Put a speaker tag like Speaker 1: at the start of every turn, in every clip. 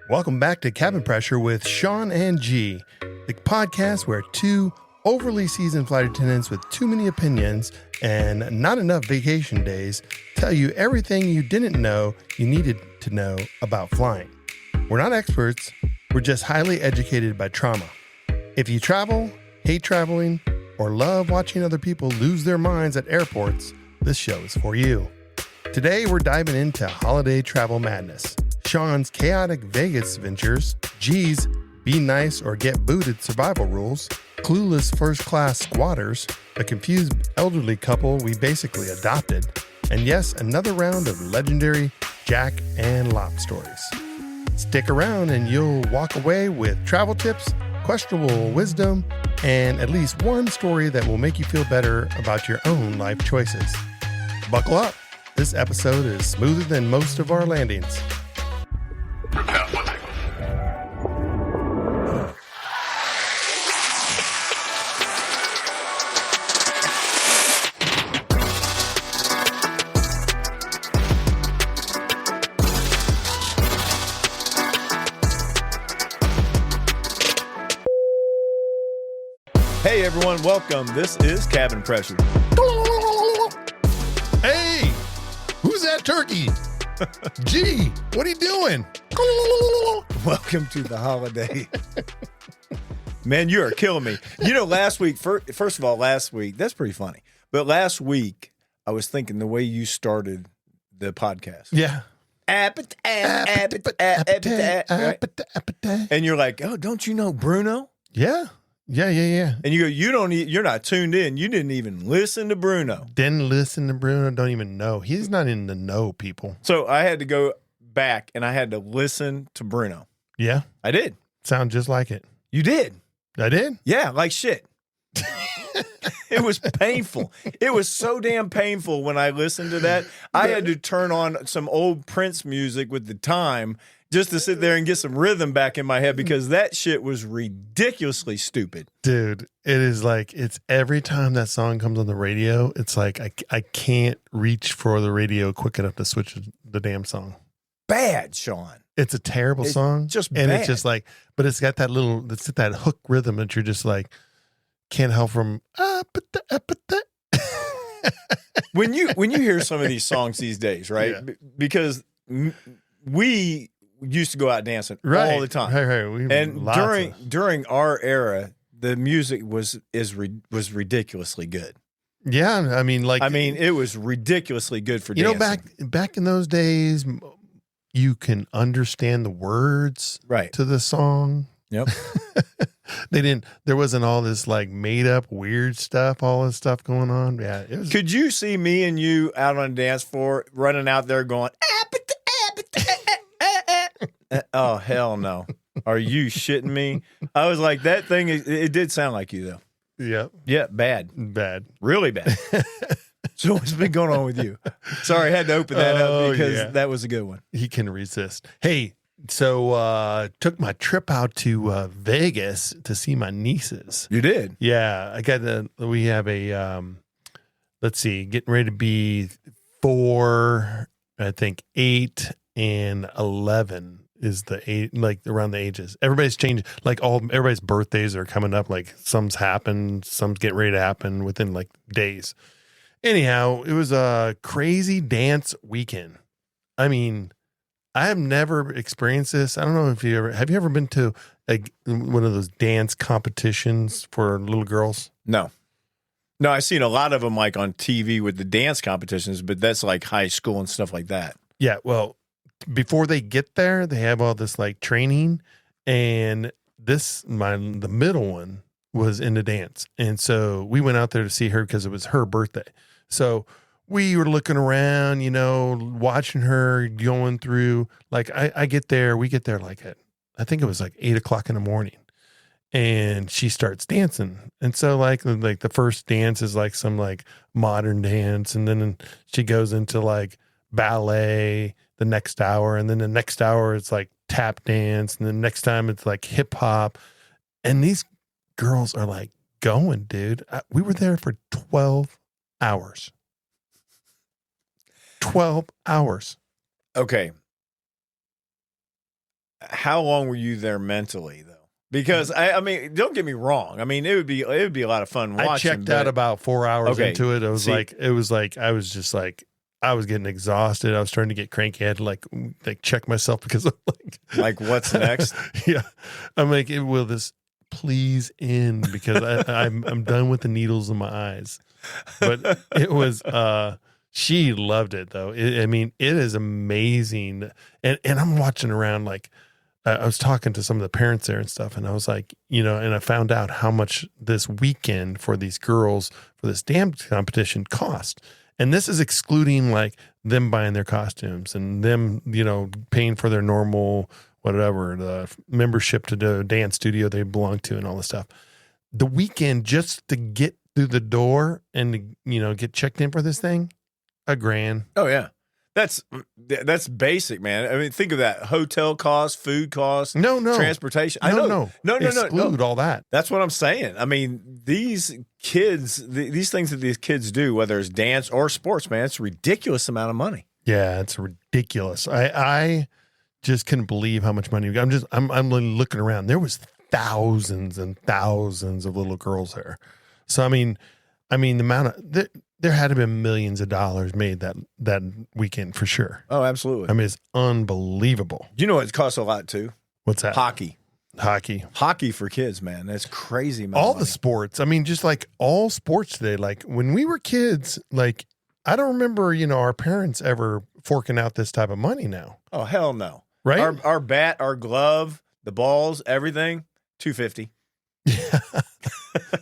Speaker 1: Welcome back to Cabin Pressure with Sean and G, the podcast where two overly seasoned flight attendants with too many opinions and not enough vacation days tell you everything you didn't know you needed to know about flying. We're not experts, we're just highly educated by trauma. If you travel, hate traveling, or love watching other people lose their minds at airports, this show is for you. Today we're diving into holiday travel madness, Sean's chaotic Vegas ventures, G's be nice or get booted survival rules, clueless first-class squatters, a confused elderly couple we basically adopted, and yes, another round of legendary Jack and Lop stories. Stick around and you'll walk away with travel tips, questionable wisdom, and at least one story that will make you feel better about your own life choices. Buckle up. This episode is smoother than most of our landings.
Speaker 2: Prepare for takeoff.
Speaker 3: Hey everyone, welcome. This is Cabin Pressure.
Speaker 1: Hey, who's that turkey? Gee, what are you doing?
Speaker 3: Welcome to the holiday. Man, you are killing me. You know, last week, first of all, that's pretty funny. But last week, I was thinking the way you started the podcast.
Speaker 1: Yeah.
Speaker 3: Right? And you're like, oh, don't you know Bruno?
Speaker 1: Yeah.
Speaker 3: And you go, you're not tuned in. You didn't even listen to Bruno.
Speaker 1: Didn't listen to Bruno, don't even know. He's not in the know, people.
Speaker 3: So I had to go back and I had to listen to Bruno.
Speaker 1: Yeah.
Speaker 3: I did.
Speaker 1: Sound just like it.
Speaker 3: You did.
Speaker 1: I did?
Speaker 3: Yeah, like shit. It was painful. It was so damn painful when I listened to that. I had to turn on some old Prince music with the time just to sit there and get some rhythm back in my head because that shit was ridiculously stupid.
Speaker 1: Dude, it is like, it's every time that song comes on the radio, it's like I can't reach for the radio quick enough to switch the damn song.
Speaker 3: Bad, Sean.
Speaker 1: It's a terrible song.
Speaker 3: Just
Speaker 1: and
Speaker 3: bad.
Speaker 1: It's just like, but it's got that that hook rhythm that you're just like, can't help from
Speaker 3: when you hear some of these songs these days, right?
Speaker 1: Yeah.
Speaker 3: Because we used to go out dancing all the time,
Speaker 1: right.
Speaker 3: And during our era, the music was ridiculously good.
Speaker 1: Yeah, I mean,
Speaker 3: it was ridiculously good for dancing.
Speaker 1: You know, back in those days, you can understand the words to the song.
Speaker 3: Yep.
Speaker 1: There wasn't all this like made up weird stuff, all this stuff going on. Yeah.
Speaker 3: Could you see me and you out on the dance floor running out there going, oh, hell no. Are you shitting me? I was like, that thing, it did sound like you though.
Speaker 1: Yep.
Speaker 3: Yeah. Bad. Really bad. So what's been going on with you? Sorry, I had to open that up because that was a good one.
Speaker 1: He can resist. Hey, so took my trip out to Vegas to see my nieces.
Speaker 3: You did?
Speaker 1: Yeah, we have a let's see, getting ready to be 4, I think 8 and 11 is the 8, like around the ages. Everybody's changed, like everybody's birthdays are coming up, like some's happened, some's getting ready to happen within like days. Anyhow, it was a crazy dance weekend. I mean, I have never experienced this. I don't know if have you ever been to one of those dance competitions for little girls?
Speaker 3: No, I've seen a lot of them like on TV with the dance competitions, but that's like high school and stuff like that.
Speaker 1: Yeah. Well, before they get there, they have all this like training, and the middle one was into dance. And so we went out there to see her because it was her birthday. So we were looking around, watching her going through, like we get there like I think it was like 8:00 in the morning, and she starts dancing. And so like the first dance is like some like modern dance. And then she goes into like ballet the next hour. And then the next hour it's like tap dance. And then next time it's like hip hop. And these girls are like going, dude. We were there for 12 hours. 12 hours.
Speaker 3: Okay. how long were you there mentally though? Because I mean, don't get me wrong. I mean, it would be a lot of fun watching.
Speaker 1: I checked out about 4 hours
Speaker 3: Okay,
Speaker 1: into it. I was I was just like, I was getting exhausted. I was starting to get cranky. I had to like check myself because I'm
Speaker 3: like what's next?
Speaker 1: Yeah, I'm like, will this please end? Because I'm done with the needles in my eyes. But it was. She loved it though. I mean, it is amazing. And I'm watching around like. I was talking to some of the parents there and stuff, and I was like, and I found out how much this weekend for these girls for this dance competition cost. And this is excluding like them buying their costumes and them, paying for their normal, whatever, the membership to the dance studio they belong to and all this stuff. The weekend just to get through the door and, get checked in for this thing, $1,000.
Speaker 3: Oh, yeah. That's basic, man. I mean, think of that: hotel costs, food costs,
Speaker 1: no,
Speaker 3: transportation.
Speaker 1: No.
Speaker 3: Exclude
Speaker 1: all that.
Speaker 3: That's what I'm saying. I mean, these kids, these things that these kids do, whether it's dance or sports, man, it's a ridiculous amount of money.
Speaker 1: Yeah, it's ridiculous. I just couldn't believe how much money. I'm looking around. There was thousands and thousands of little girls there. So I mean, the amount of there had to be millions of dollars made that weekend for sure.
Speaker 3: Oh, absolutely.
Speaker 1: I mean, it's unbelievable.
Speaker 3: You know, it costs a lot too.
Speaker 1: What's that?
Speaker 3: Hockey for kids, man. That's crazy.
Speaker 1: All the sports. I mean, just like all sports today. Like when we were kids, like I don't remember, our parents ever forking out this type of money now.
Speaker 3: Oh, hell no.
Speaker 1: Right?
Speaker 3: Our bat, our glove, the balls, everything, $250.
Speaker 1: Yeah.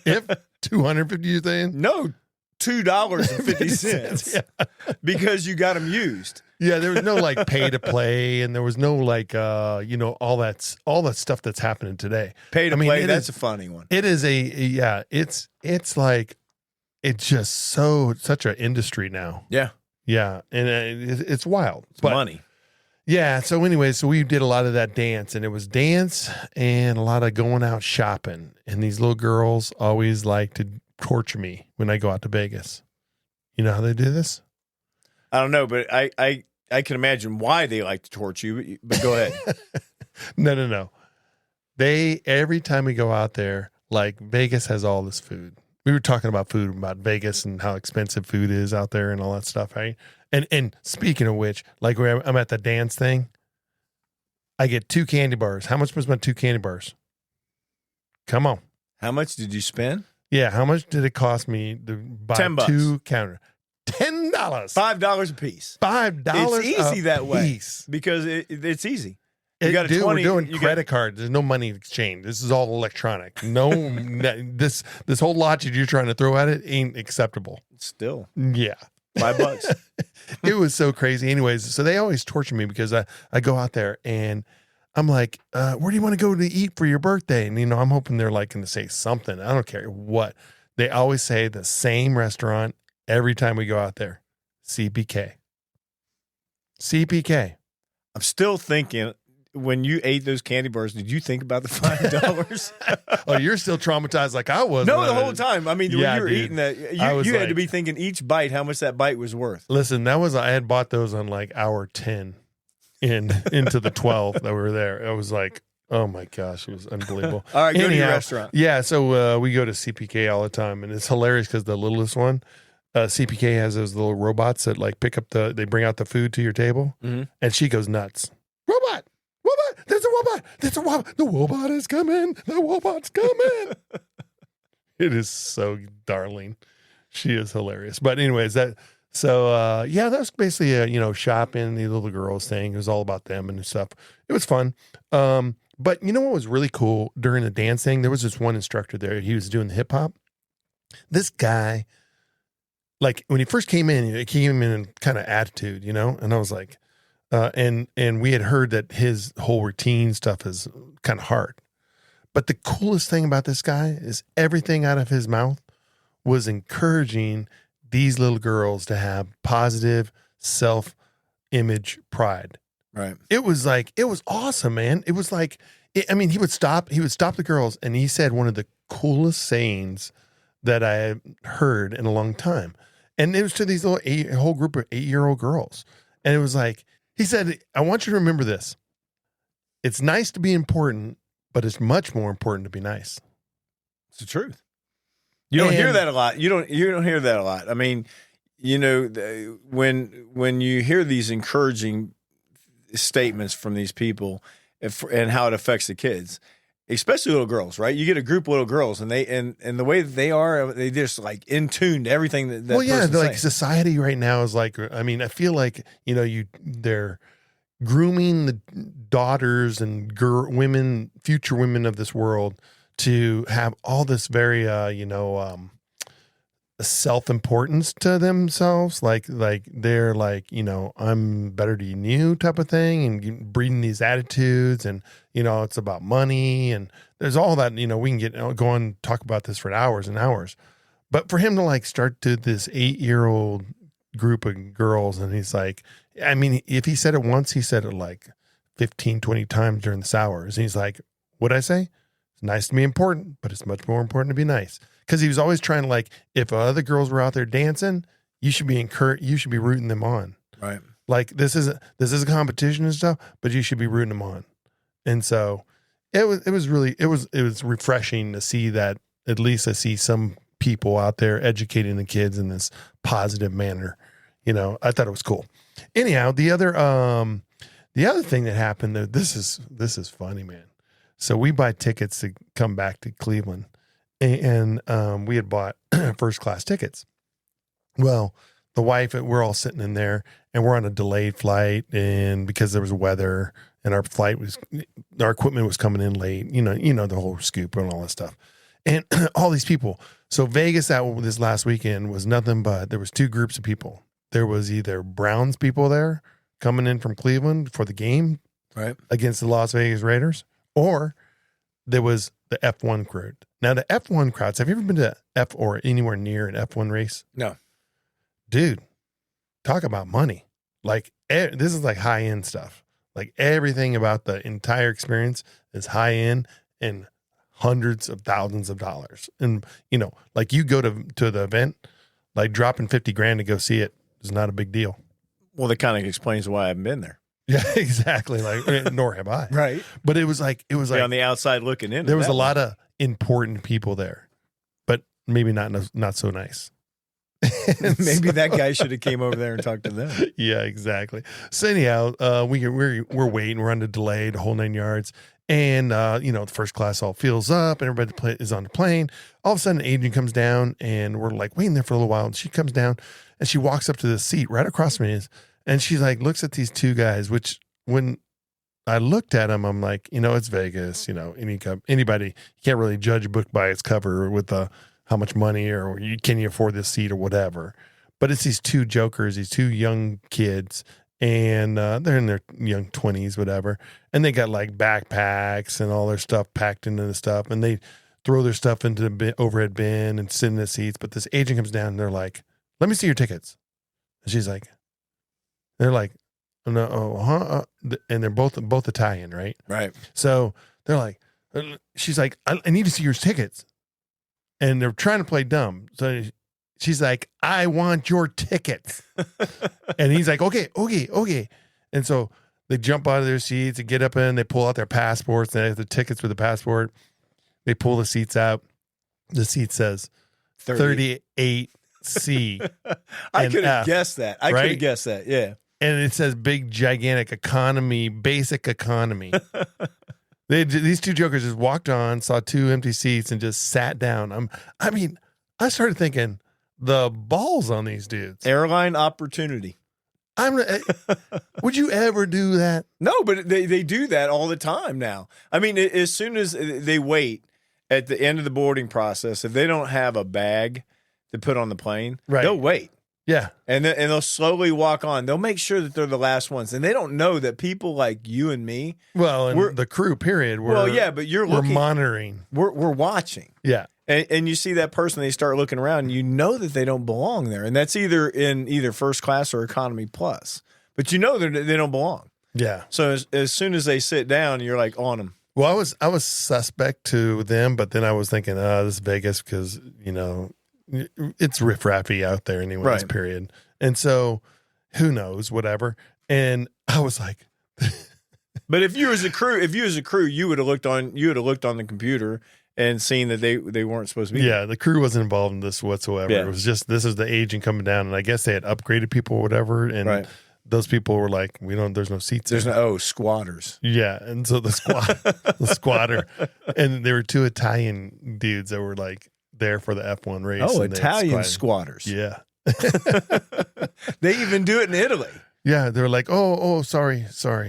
Speaker 1: If $250, you saying?
Speaker 3: No, $2.50.
Speaker 1: Yeah.
Speaker 3: Because you got them used.
Speaker 1: Yeah, there was no like pay to play, and there was no like all that stuff that's happening today.
Speaker 3: Pay to play, that's a funny one.
Speaker 1: It is it's like it's just such an industry now.
Speaker 3: Yeah.
Speaker 1: Yeah, and it's wild.
Speaker 3: It's money.
Speaker 1: Yeah, so anyway, so we did a lot of that dance, and it was dance and a lot of going out shopping. And these little girls always like to torture me when I go out to Vegas. You know how they do this?
Speaker 3: I don't know, but I can imagine why they like to torture you, but go ahead.
Speaker 1: No. Every time we go out there, like Vegas has all this food. We were talking about food, about Vegas and how expensive food is out there and all that stuff, right? And speaking of which, like where I'm at the dance thing, I get 2 candy bars. How much was my 2 candy bars? Come on.
Speaker 3: How much did you spend?
Speaker 1: Yeah, how much did it cost me to buy
Speaker 3: $10.
Speaker 1: 2 counter? $10.
Speaker 3: $5 a piece.
Speaker 1: $5.
Speaker 3: It's easy that way
Speaker 1: piece.
Speaker 3: because it's easy. You got a 20.
Speaker 1: We're doing credit cards. There's no money exchange. This is all electronic. No, this whole logic you're trying to throw at it ain't acceptable.
Speaker 3: Still,
Speaker 1: yeah,
Speaker 3: $5.
Speaker 1: It was so crazy. Anyways, so they always torture me because I go out there and I'm like, where do you want to go to eat for your birthday? And I'm hoping they're like going to say something. I don't care what. They always say the same restaurant every time we go out there. CPK.
Speaker 3: I'm still thinking. When you ate those candy bars, did you think about the $5?
Speaker 1: Oh, you're still traumatized like I was.
Speaker 3: No, the whole time. I mean, when you were eating that, you had to be thinking each bite, how much that bite was worth.
Speaker 1: Listen, I had bought those on like hour 10 into the 12 that we were there. I was like, oh my gosh, it was unbelievable.
Speaker 3: All right, go to your restaurant.
Speaker 1: Yeah, so we go to CPK all the time, and it's hilarious because the littlest one, CPK has those little robots that like they bring out the food to your table, and she goes nuts. Robot! There's a robot! There's a robot! The robot is coming! The robot's coming! It is so darling. She is hilarious. But anyways, that was basically shopping, the little girls thing. It was all about them and stuff. It was fun. But you know what was really cool during the dance thing? There was this one instructor there. He was doing the hip hop. This guy, like when he first came in, he came in kind of attitude, and I was like, and we had heard that his whole routine stuff is kind of hard. But the coolest thing about this guy is everything out of his mouth was encouraging these little girls to have positive self-image pride.
Speaker 3: Right.
Speaker 1: It was awesome, man. It was like, he would stop the girls, and he said one of the coolest sayings that I had heard in a long time. And it was to these a whole group of 8-year-old girls. And it was like, he said, I want you to remember this. it's nice to be important, but it's much more important to be nice.
Speaker 3: It's the truth. You don't hear
Speaker 1: And-
Speaker 3: that a lot. You don't hear that a lot. I mean, when you hear these encouraging statements from these people and how it affects the kids, especially little girls, right? You get a group of little girls, and the way that they are, they just like in tune to everything that person's
Speaker 1: like
Speaker 3: saying.
Speaker 1: society right now is like, I mean, I feel like they're grooming the daughters and women, future women of this world, to have all this very self-importance to themselves, like they're like, I'm better than you type of thing, and breeding these attitudes, and it's about money, and there's all that. We can go and talk about this for hours and hours, but for him to like start to this 8-year-old group of girls, and he's like, I mean, if he said it once, he said it like 15, 20 times during the hours, and he's like, what'd I say? It's nice to be important, but it's much more important to be nice. Because he was always trying to, like, if other girls were out there dancing, you should be rooting them on.
Speaker 3: Right.
Speaker 1: Like, this is a competition and stuff, but you should be rooting them on. And so it was refreshing to see that. At least I see some people out there educating the kids in this positive manner. I thought it was cool. Anyhow, the other thing that happened, this is funny, man. So we buy tickets to come back to Cleveland. And we had bought first class tickets. Well, the wife, we're all sitting in there, and we're on a delayed flight, and because there was weather, and our equipment was coming in late, the whole scoop and all that stuff, and all these people. So Vegas, this last weekend was nothing but, there was two groups of people. There was either Browns people there coming in from Cleveland for the game,
Speaker 3: right,
Speaker 1: against the Las Vegas Raiders, or there was the F1 crowd. Now, the F1 crowds, have you ever been to or anywhere near an F1 race?
Speaker 3: No.
Speaker 1: Dude, talk about money. Like, this is like high-end stuff. Like, everything about the entire experience is high-end and hundreds of thousands of dollars. And, like, you go to the event, like, dropping $50,000 to go see it is not a big deal.
Speaker 3: Well, that kind of explains why I haven't been there.
Speaker 1: Yeah, exactly. Like, nor have I.
Speaker 3: Right.
Speaker 1: But it was like
Speaker 3: on the outside looking in.
Speaker 1: There was a lot of important people there, but maybe not so nice.
Speaker 3: Maybe that guy should have came over there and talked to them.
Speaker 1: Yeah, exactly. So anyhow, we're waiting. We're on the delay, the whole 9 yards, and the first class all fills up, and everybody is on the plane. All of a sudden, Adrian comes down, and we're like waiting there for a little while. And she comes down, and she walks up to the seat right across from me, and she's like looks at these two guys. Which when I looked at them, I'm like, it's Vegas. Anybody, you can't really judge a book by its cover with how much money or can you afford this seat or whatever. But it's these two jokers, these two young kids, and they're in their young 20s, whatever. And they got like backpacks and all their stuff packed into the stuff, and they throw their stuff into the overhead bin and sit in the seats. But this agent comes down, and they're like, "Let me see your tickets." And she's like, they're like, no, and they're both Italian, right?
Speaker 3: Right.
Speaker 1: So they're like, she's like, I need to see your tickets, and they're trying to play dumb. So she's like, I want your tickets, and he's like, okay. And so they jump out of their seats and get up in. They pull out their passports, and they have the tickets for the passport. They pull the seats out. The seat says 38C.
Speaker 3: I could have guessed that. I could have guessed that. Yeah.
Speaker 1: And it says big, gigantic economy, basic economy. These two jokers just walked on, saw two empty seats, and just sat down. I started thinking, the balls on these dudes.
Speaker 3: Airline opportunity.
Speaker 1: Would you ever do that?
Speaker 3: No, but they do that all the time now. I mean, as soon as they wait at the end of the boarding process, if they don't have a bag to put on the plane, they'll wait.
Speaker 1: Yeah.
Speaker 3: And they'll slowly walk on. They'll make sure that they're the last ones. And they don't know that people like you and me.
Speaker 1: Well, and the crew, period.
Speaker 3: But
Speaker 1: we're monitoring.
Speaker 3: We're watching.
Speaker 1: Yeah.
Speaker 3: And you see that person, they start looking around, and you know that they don't belong there. And that's either in first class or economy plus. But you know they don't belong.
Speaker 1: Yeah.
Speaker 3: So as soon as they sit down, you're like on them.
Speaker 1: Well, I was suspect to them, but then I was thinking, this is Vegas because, it's riffraffy out there anyways, period. And so who knows, whatever. And I was like,
Speaker 3: But if you as a crew, you would have looked on the computer and seen that they weren't supposed to be.
Speaker 1: Yeah, the crew wasn't involved in this whatsoever.
Speaker 3: Yeah.
Speaker 1: It was just, this is the agent coming down, and I guess they had upgraded people or whatever, and
Speaker 3: Right.
Speaker 1: those people were like, there's no seats.
Speaker 3: There's
Speaker 1: there.
Speaker 3: squatters.
Speaker 1: Yeah, and so the squatter, and there were two Italian dudes that were like there for the F1 race.
Speaker 3: Oh,
Speaker 1: and they
Speaker 3: Italian
Speaker 1: had
Speaker 3: squatters.
Speaker 1: Yeah.
Speaker 3: They even do it in Italy.
Speaker 1: Yeah, they were like, oh, sorry.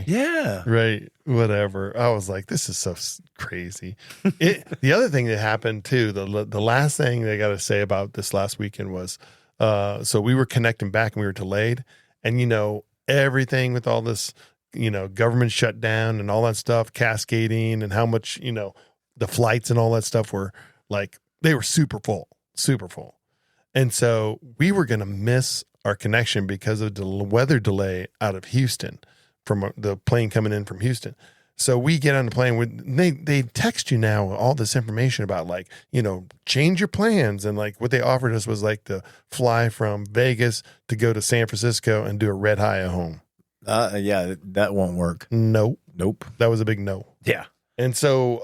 Speaker 3: Yeah.
Speaker 1: Right, whatever. I was like, this is so crazy. The other thing that happened too, the last thing I got to say about this last weekend was, so we were connecting back and we were delayed, and everything with all this, government shutdown and all that stuff, cascading, and how much, the flights and all that stuff were like, they were super full. And so we were going to miss our connection because of the weather delay out of Houston, from the plane coming in from Houston. So we get on the plane. They text you now all this information about, like, change your plans. And like what they offered us was like to fly from Vegas to go to San Francisco and do a red eye at home.
Speaker 3: Yeah, that won't work.
Speaker 1: Nope. That was a big no.
Speaker 3: Yeah.
Speaker 1: And so,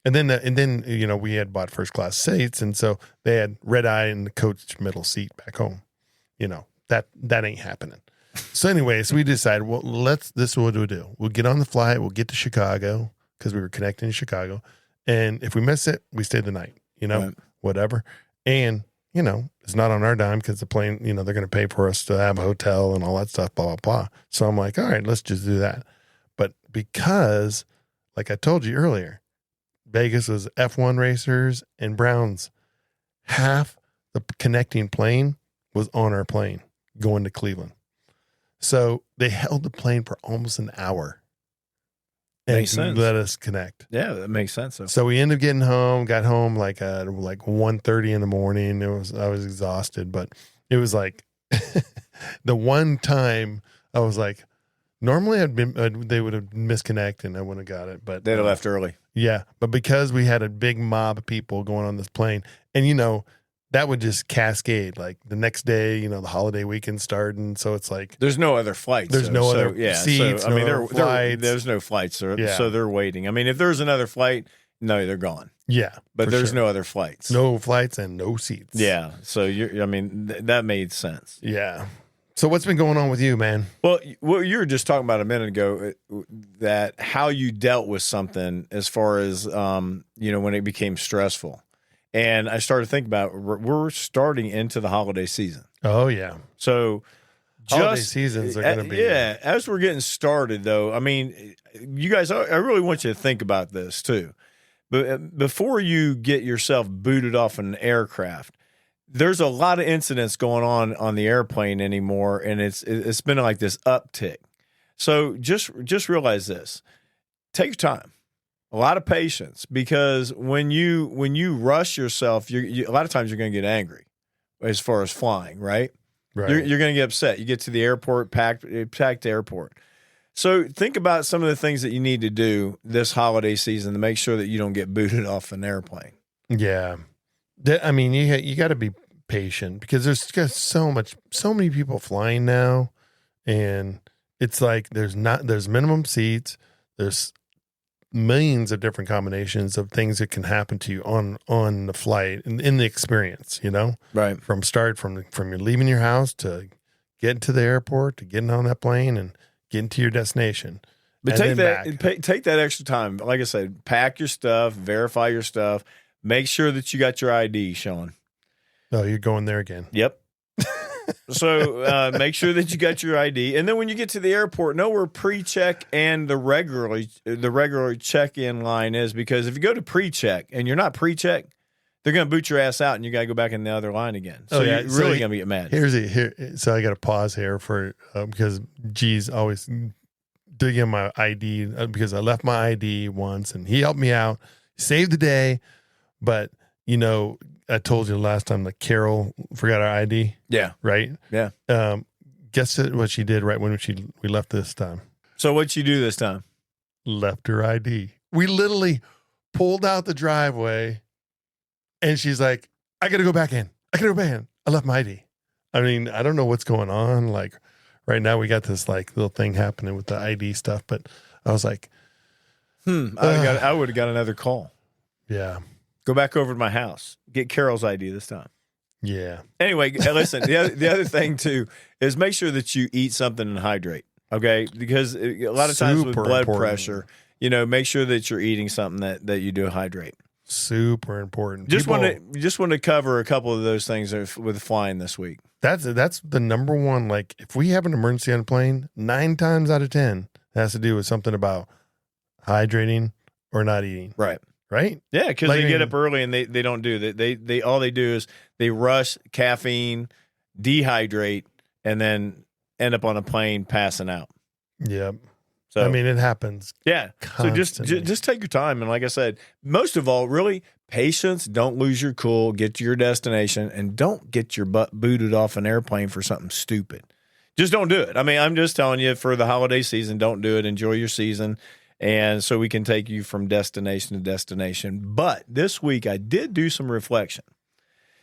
Speaker 1: and then we had bought first class seats, and so they had red eye in the coach middle seat back home. That ain't happening. So anyways, we decided, well, this is what we'll do. We'll get on the flight. We'll get to Chicago because we were connecting in Chicago. And if we miss it, we stay the night,
Speaker 3: Right.
Speaker 1: whatever. And, it's not on our dime because the plane, they're going to pay for us to have a hotel and all that stuff, blah, blah, blah. So I'm like, all right, let's just do that. But because, like I told you earlier, Vegas was F1 racers and Browns, half the connecting plane was on our plane going to Cleveland. So they held the plane for almost an hour and
Speaker 3: Makes sense.
Speaker 1: let us connect.
Speaker 3: Yeah, that makes sense.
Speaker 1: So we ended up getting home, got home like 1:30 in the morning. I was exhausted, but it was like the one time I was like, normally they would have misconnected and I wouldn't have got it, but
Speaker 3: They'd have left early.
Speaker 1: Yeah. But because we had a big mob of people going on this plane, and that would just cascade. Like the next day, the holiday weekend starting. So it's like
Speaker 3: There's no other flights.
Speaker 1: There's no other seats.
Speaker 3: So, I mean,
Speaker 1: no other flights.
Speaker 3: there's no flights,
Speaker 1: Yeah.
Speaker 3: so they're waiting. I mean, if there's another flight, no, they're gone.
Speaker 1: Yeah.
Speaker 3: But
Speaker 1: for
Speaker 3: there's
Speaker 1: sure.
Speaker 3: no other flights.
Speaker 1: No flights and no seats.
Speaker 3: Yeah. So that made sense.
Speaker 1: Yeah. So what's been going on with you, man?
Speaker 3: Well, what you were just talking about a minute ago, that how you dealt with something as far as when it became stressful. And I started thinking about, we're starting into the holiday season.
Speaker 1: Oh, yeah.
Speaker 3: So
Speaker 1: Holiday seasons are going to be.
Speaker 3: Yeah. As we're getting started, though, I mean, you guys, I really want you to think about this, too. But before you get yourself booted off an aircraft, there's a lot of incidents going on the airplane anymore, and it's been like this uptick. So just realize this. Take your time. A lot of patience, because when you rush yourself, a lot of times you're going to get angry as far as flying, right?
Speaker 1: Right.
Speaker 3: You're going to get upset. You get to the airport, packed airport. So think about some of the things that you need to do this holiday season to make sure that you don't get booted off an airplane.
Speaker 1: Yeah. I mean, you got to be patient because there's just so many people flying now, and it's like there's minimum seats. There's millions of different combinations of things that can happen to you on the flight and in the experience,
Speaker 3: Right.
Speaker 1: from your leaving your house to getting to the airport to getting on that plane and getting to your destination.
Speaker 3: But
Speaker 1: and
Speaker 3: take that extra time. Like I said, pack your stuff, verify your stuff, make sure that you got your ID, Sean.
Speaker 1: Oh, you're going there again.
Speaker 3: Yep. So make sure that you got your ID, and then when you get to the airport, know where pre-check and the regular check-in line is. Because if you go to pre-check and you're not pre-check, they're going to boot your ass out, and you got to go back in the other line again. So you're really going to get mad.
Speaker 1: So I got to pause here for because G's always digging my ID because I left my ID once, and he helped me out, saved the day, but I told you last time that Carol forgot our ID.
Speaker 3: Yeah.
Speaker 1: Right?
Speaker 3: Yeah.
Speaker 1: Guess what she did right when we left this time?
Speaker 3: So what'd she do this time?
Speaker 1: Left her ID. We literally pulled out the driveway, and she's like, I got to go back in. I left my ID. I mean, I don't know what's going on. Like right now we got this like little thing happening with the ID stuff, but I was like,
Speaker 3: I would have got another call.
Speaker 1: yeah,
Speaker 3: Go back over to my house. Get Carol's ID this time.
Speaker 1: yeah,
Speaker 3: Anyway, listen, the other thing too is make sure that you eat something and hydrate, okay? Because a lot of times with
Speaker 1: Super
Speaker 3: blood
Speaker 1: important.
Speaker 3: pressure, make sure that you're eating something that you do hydrate.
Speaker 1: super important.
Speaker 3: Just want to cover a couple of those things with flying this week.
Speaker 1: That's the number one. Like, if we have an emergency on a plane, 9 times out of 10 it has to do with something about hydrating or not eating.
Speaker 3: Right.
Speaker 1: Right?
Speaker 3: Yeah, because
Speaker 1: Like,
Speaker 3: they get up early and they don't do that. They all they do is they rush caffeine, dehydrate, and then end up on a plane passing out.
Speaker 1: Yep.
Speaker 3: So
Speaker 1: I mean, it happens.
Speaker 3: yeah. So just take your time, and like I said, most of all, really patience. Don't lose your cool. Get to your destination, and don't get your butt booted off an airplane for something stupid. Just don't do it. I mean, I'm just telling you, for the holiday season, don't do it. Enjoy your season. And so we can take you from destination to destination. But this week I did do some reflection.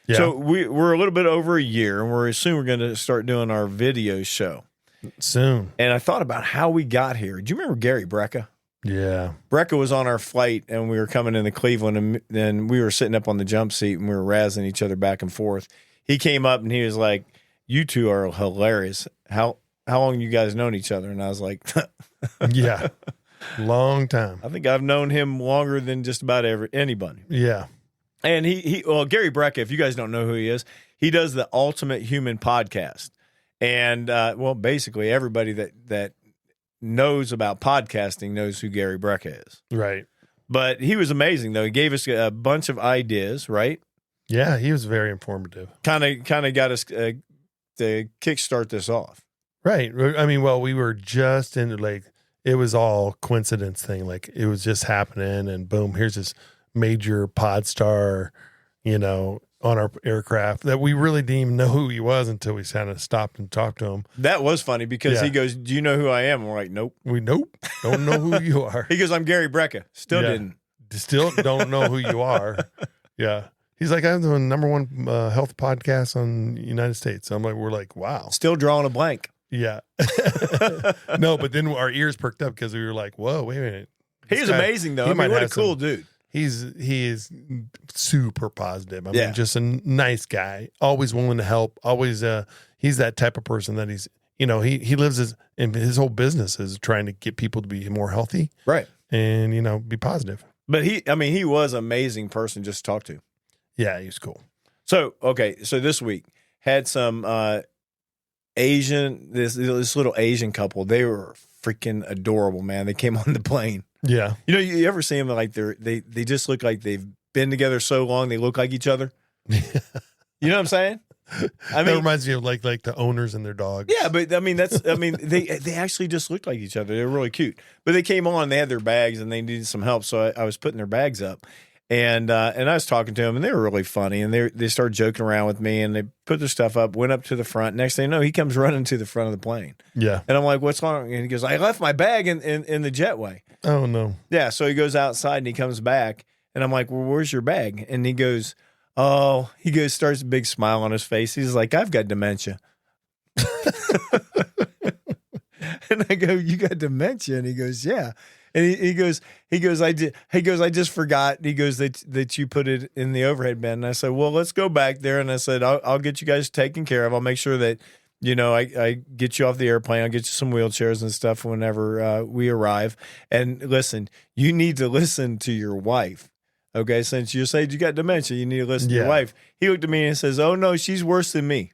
Speaker 1: Yeah.
Speaker 3: So we're a little bit over a year, and we're going to start doing our video show
Speaker 1: Soon.
Speaker 3: And I thought about how we got here. Do you remember Gary Brecka?
Speaker 1: Yeah.
Speaker 3: Brecka was on our flight, and we were coming into Cleveland, and then we were sitting up on the jump seat, and we were razzing each other back and forth. He came up, and he was like, "You two are hilarious. How long you guys known each other?" And I was like,
Speaker 1: Yeah. Long time.
Speaker 3: I think I've known him longer than just about anybody.
Speaker 1: Yeah.
Speaker 3: And Gary Brecka, if you guys don't know who he is, he does the Ultimate Human podcast. And, basically everybody that knows about podcasting knows who Gary Brecka is.
Speaker 1: Right.
Speaker 3: But he was amazing, though. He gave us a bunch of ideas, right?
Speaker 1: Yeah, he was very informative.
Speaker 3: Kind of got us to kickstart this off.
Speaker 1: Right. I mean, we were just in, like, it was all coincidence thing. Like, it was just happening, and boom, here's this major pod star, on our aircraft that we really didn't even know who he was until we kind of stopped and talked to him.
Speaker 3: That was funny because he goes, "Do you know who I am?" And we're like, "Nope."
Speaker 1: Nope. Don't know who you are.
Speaker 3: He goes, "I'm Gary Brecka." Still didn't.
Speaker 1: Still don't know who you are. Yeah. He's like, "I'm the number one health podcast on the United States." I'm like, we're like, wow.
Speaker 3: Still drawing a blank.
Speaker 1: Yeah. No, but then our ears perked up because we were like, whoa, wait a minute.
Speaker 3: He was amazing, though. I mean, what a cool dude.
Speaker 1: He is super positive. I mean, just a nice guy, always willing to help. Always, he's that type of person that he's, he lives his whole business is trying to get people to be more healthy.
Speaker 3: Right.
Speaker 1: And, be positive.
Speaker 3: But he was an amazing person just to talk to.
Speaker 1: Yeah, he was cool.
Speaker 3: So this week had some Asian, this little Asian couple. They were freaking adorable, man. They came on the plane.
Speaker 1: Yeah.
Speaker 3: You ever see them like they just look like they've been together so long they look like each other? You know what I'm saying?
Speaker 1: That reminds me of like the owners and their dogs.
Speaker 3: Yeah, but they actually just looked like each other. They were really cute. But they came on, they had their bags and they needed some help, so I was putting their bags up. And I was talking to them, and they were really funny. And they started joking around with me, and they put their stuff up, went up to the front. Next thing you know, he comes running to the front of the plane.
Speaker 1: Yeah.
Speaker 3: And I'm like, "What's wrong?" And he goes, "I left my bag in the jetway."
Speaker 1: Oh, no.
Speaker 3: Yeah. So he goes outside, and he comes back, and I'm like, "Well, where's your bag?" And he goes, starts a big smile on his face. He's like, "I've got dementia." And I go, "You got dementia?" And he goes, "Yeah." And he goes, I just forgot. He goes, that you put it in the overhead bin. And I said, "Well, let's go back there." And I said, I'll get you guys taken care of. I'll make sure that, I get you off the airplane. I'll get you some wheelchairs and stuff whenever we arrive. And listen, you need to listen to your wife. Okay. Since you said you got dementia, you need to listen to your wife. He looked at me and says, "Oh no, she's worse than me."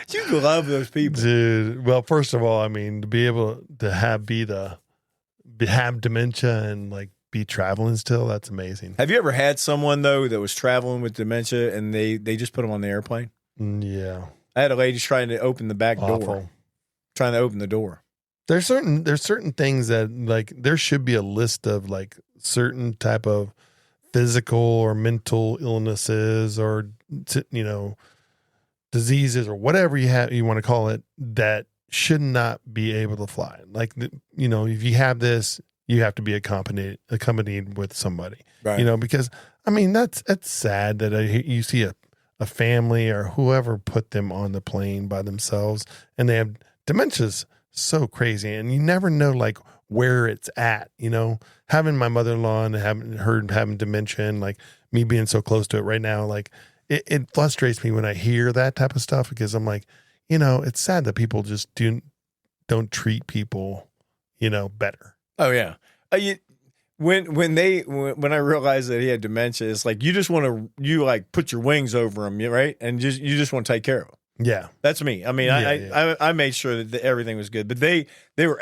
Speaker 3: You love those people,
Speaker 1: dude. Well, first of all, I mean, to be able to have dementia and like be traveling still, that's amazing.
Speaker 3: Have you ever had someone though that was traveling with dementia and they just put them on the airplane?
Speaker 1: Yeah,
Speaker 3: I had a lady trying to open the back door, trying to open the door.
Speaker 1: There's certain things that like there should be a list of like certain type of physical or mental illnesses or diseases or whatever you want to call it that should not be able to fly. Like, if you have this, you have to be accompanied with somebody,
Speaker 3: right?
Speaker 1: Because I mean, that's sad that you see a family or whoever put them on the plane by themselves and they have dementia's so crazy. And you never know like where it's at, you know, having my mother-in-law and having dementia and like me being so close to it right now, like it frustrates me when I hear that type of stuff because I'm like, you know, it's sad that people just don't treat people, you know, better.
Speaker 3: Oh yeah. When I realized that he had dementia, it's like you just want to like put your wings over him, right? And you just want to take care of him.
Speaker 1: Yeah,
Speaker 3: that's me. I mean, I made sure that everything was good, but they were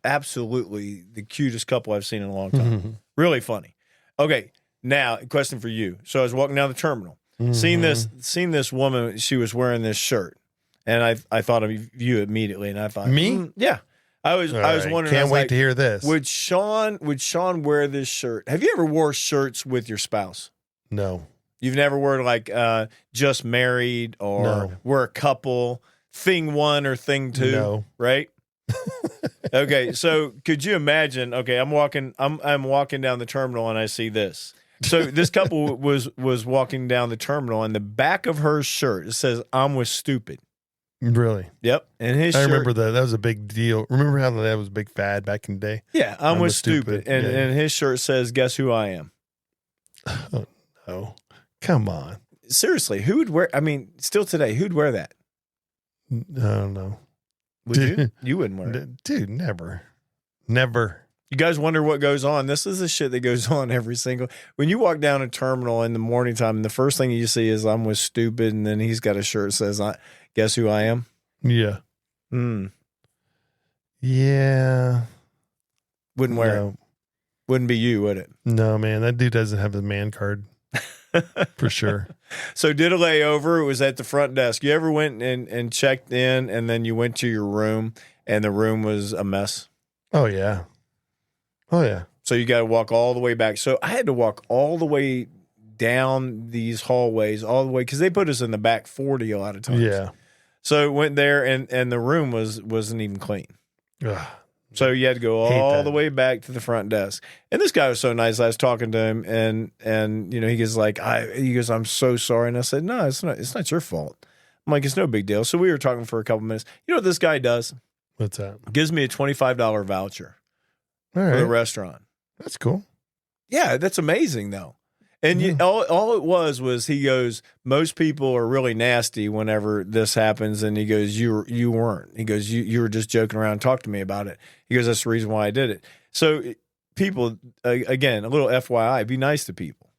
Speaker 3: absolutely the cutest couple I've seen in a long time. Really funny. Okay, now a question for you. So I was walking down the terminal, seen this woman. She was wearing this shirt, and I thought of you immediately, and I thought,
Speaker 1: me,
Speaker 3: yeah. I was wondering.
Speaker 1: Can't wait to hear this.
Speaker 3: Would Sean wear this shirt? Have you ever wore shirts with your spouse?
Speaker 1: No.
Speaker 3: You've never wore like just married or we're a couple, thing one or thing two,
Speaker 1: no.
Speaker 3: Right? Okay, so could you imagine? Okay, I'm walking down the terminal and I see this. So this couple was walking down the terminal and the back of her shirt it says "I'm with stupid."
Speaker 1: Really?
Speaker 3: Yep. And his
Speaker 1: I
Speaker 3: shirt,
Speaker 1: remember that was a big deal. Remember how that was a big fad back in the day?
Speaker 3: Yeah, I'm with stupid. And his shirt says, "Guess who I am."
Speaker 1: Oh no. Come on.
Speaker 3: Seriously, who would wear? I mean, still today, who'd wear that?
Speaker 1: I don't know.
Speaker 3: Would you? You wouldn't wear it.
Speaker 1: Dude, never. Never.
Speaker 3: You guys wonder what goes on. This is the shit that goes on every single. When you walk down a terminal in the morning time, and the first thing you see is "I'm with stupid," and then he's got a shirt that says, "Guess who I am."
Speaker 1: Yeah. Yeah.
Speaker 3: Wouldn't wear it. Wouldn't be you, would it?
Speaker 1: No, man. That dude doesn't have a man card. For sure.
Speaker 3: So did a layover. It was at the front desk. You ever went and checked in and then you went to your room and the room was a mess?
Speaker 1: Oh, yeah. Oh, yeah.
Speaker 3: So you got to walk all the way back. So I had to walk all the way down these hallways, all the way, because they put us in the back 40 a lot of times.
Speaker 1: Yeah.
Speaker 3: So went there and the room wasn't even clean.
Speaker 1: Ugh.
Speaker 3: So you had to go all the way back to the front desk. And this guy was so nice. I was talking to him and you know, he goes like, "I'm so sorry." And I said, "No, it's not your fault." I'm like, "It's no big deal." So we were talking for a couple minutes. You know what this guy does?
Speaker 1: What's that?
Speaker 3: Gives me a $25 voucher
Speaker 1: for
Speaker 3: the restaurant.
Speaker 1: That's cool.
Speaker 3: Yeah, that's amazing though. And all it was he goes, "Most people are really nasty whenever this happens." And he goes, you weren't. He goes, you were just joking around and talking to me about it. He goes, "That's the reason why I did it." So people, again, a little FYI, be nice to people.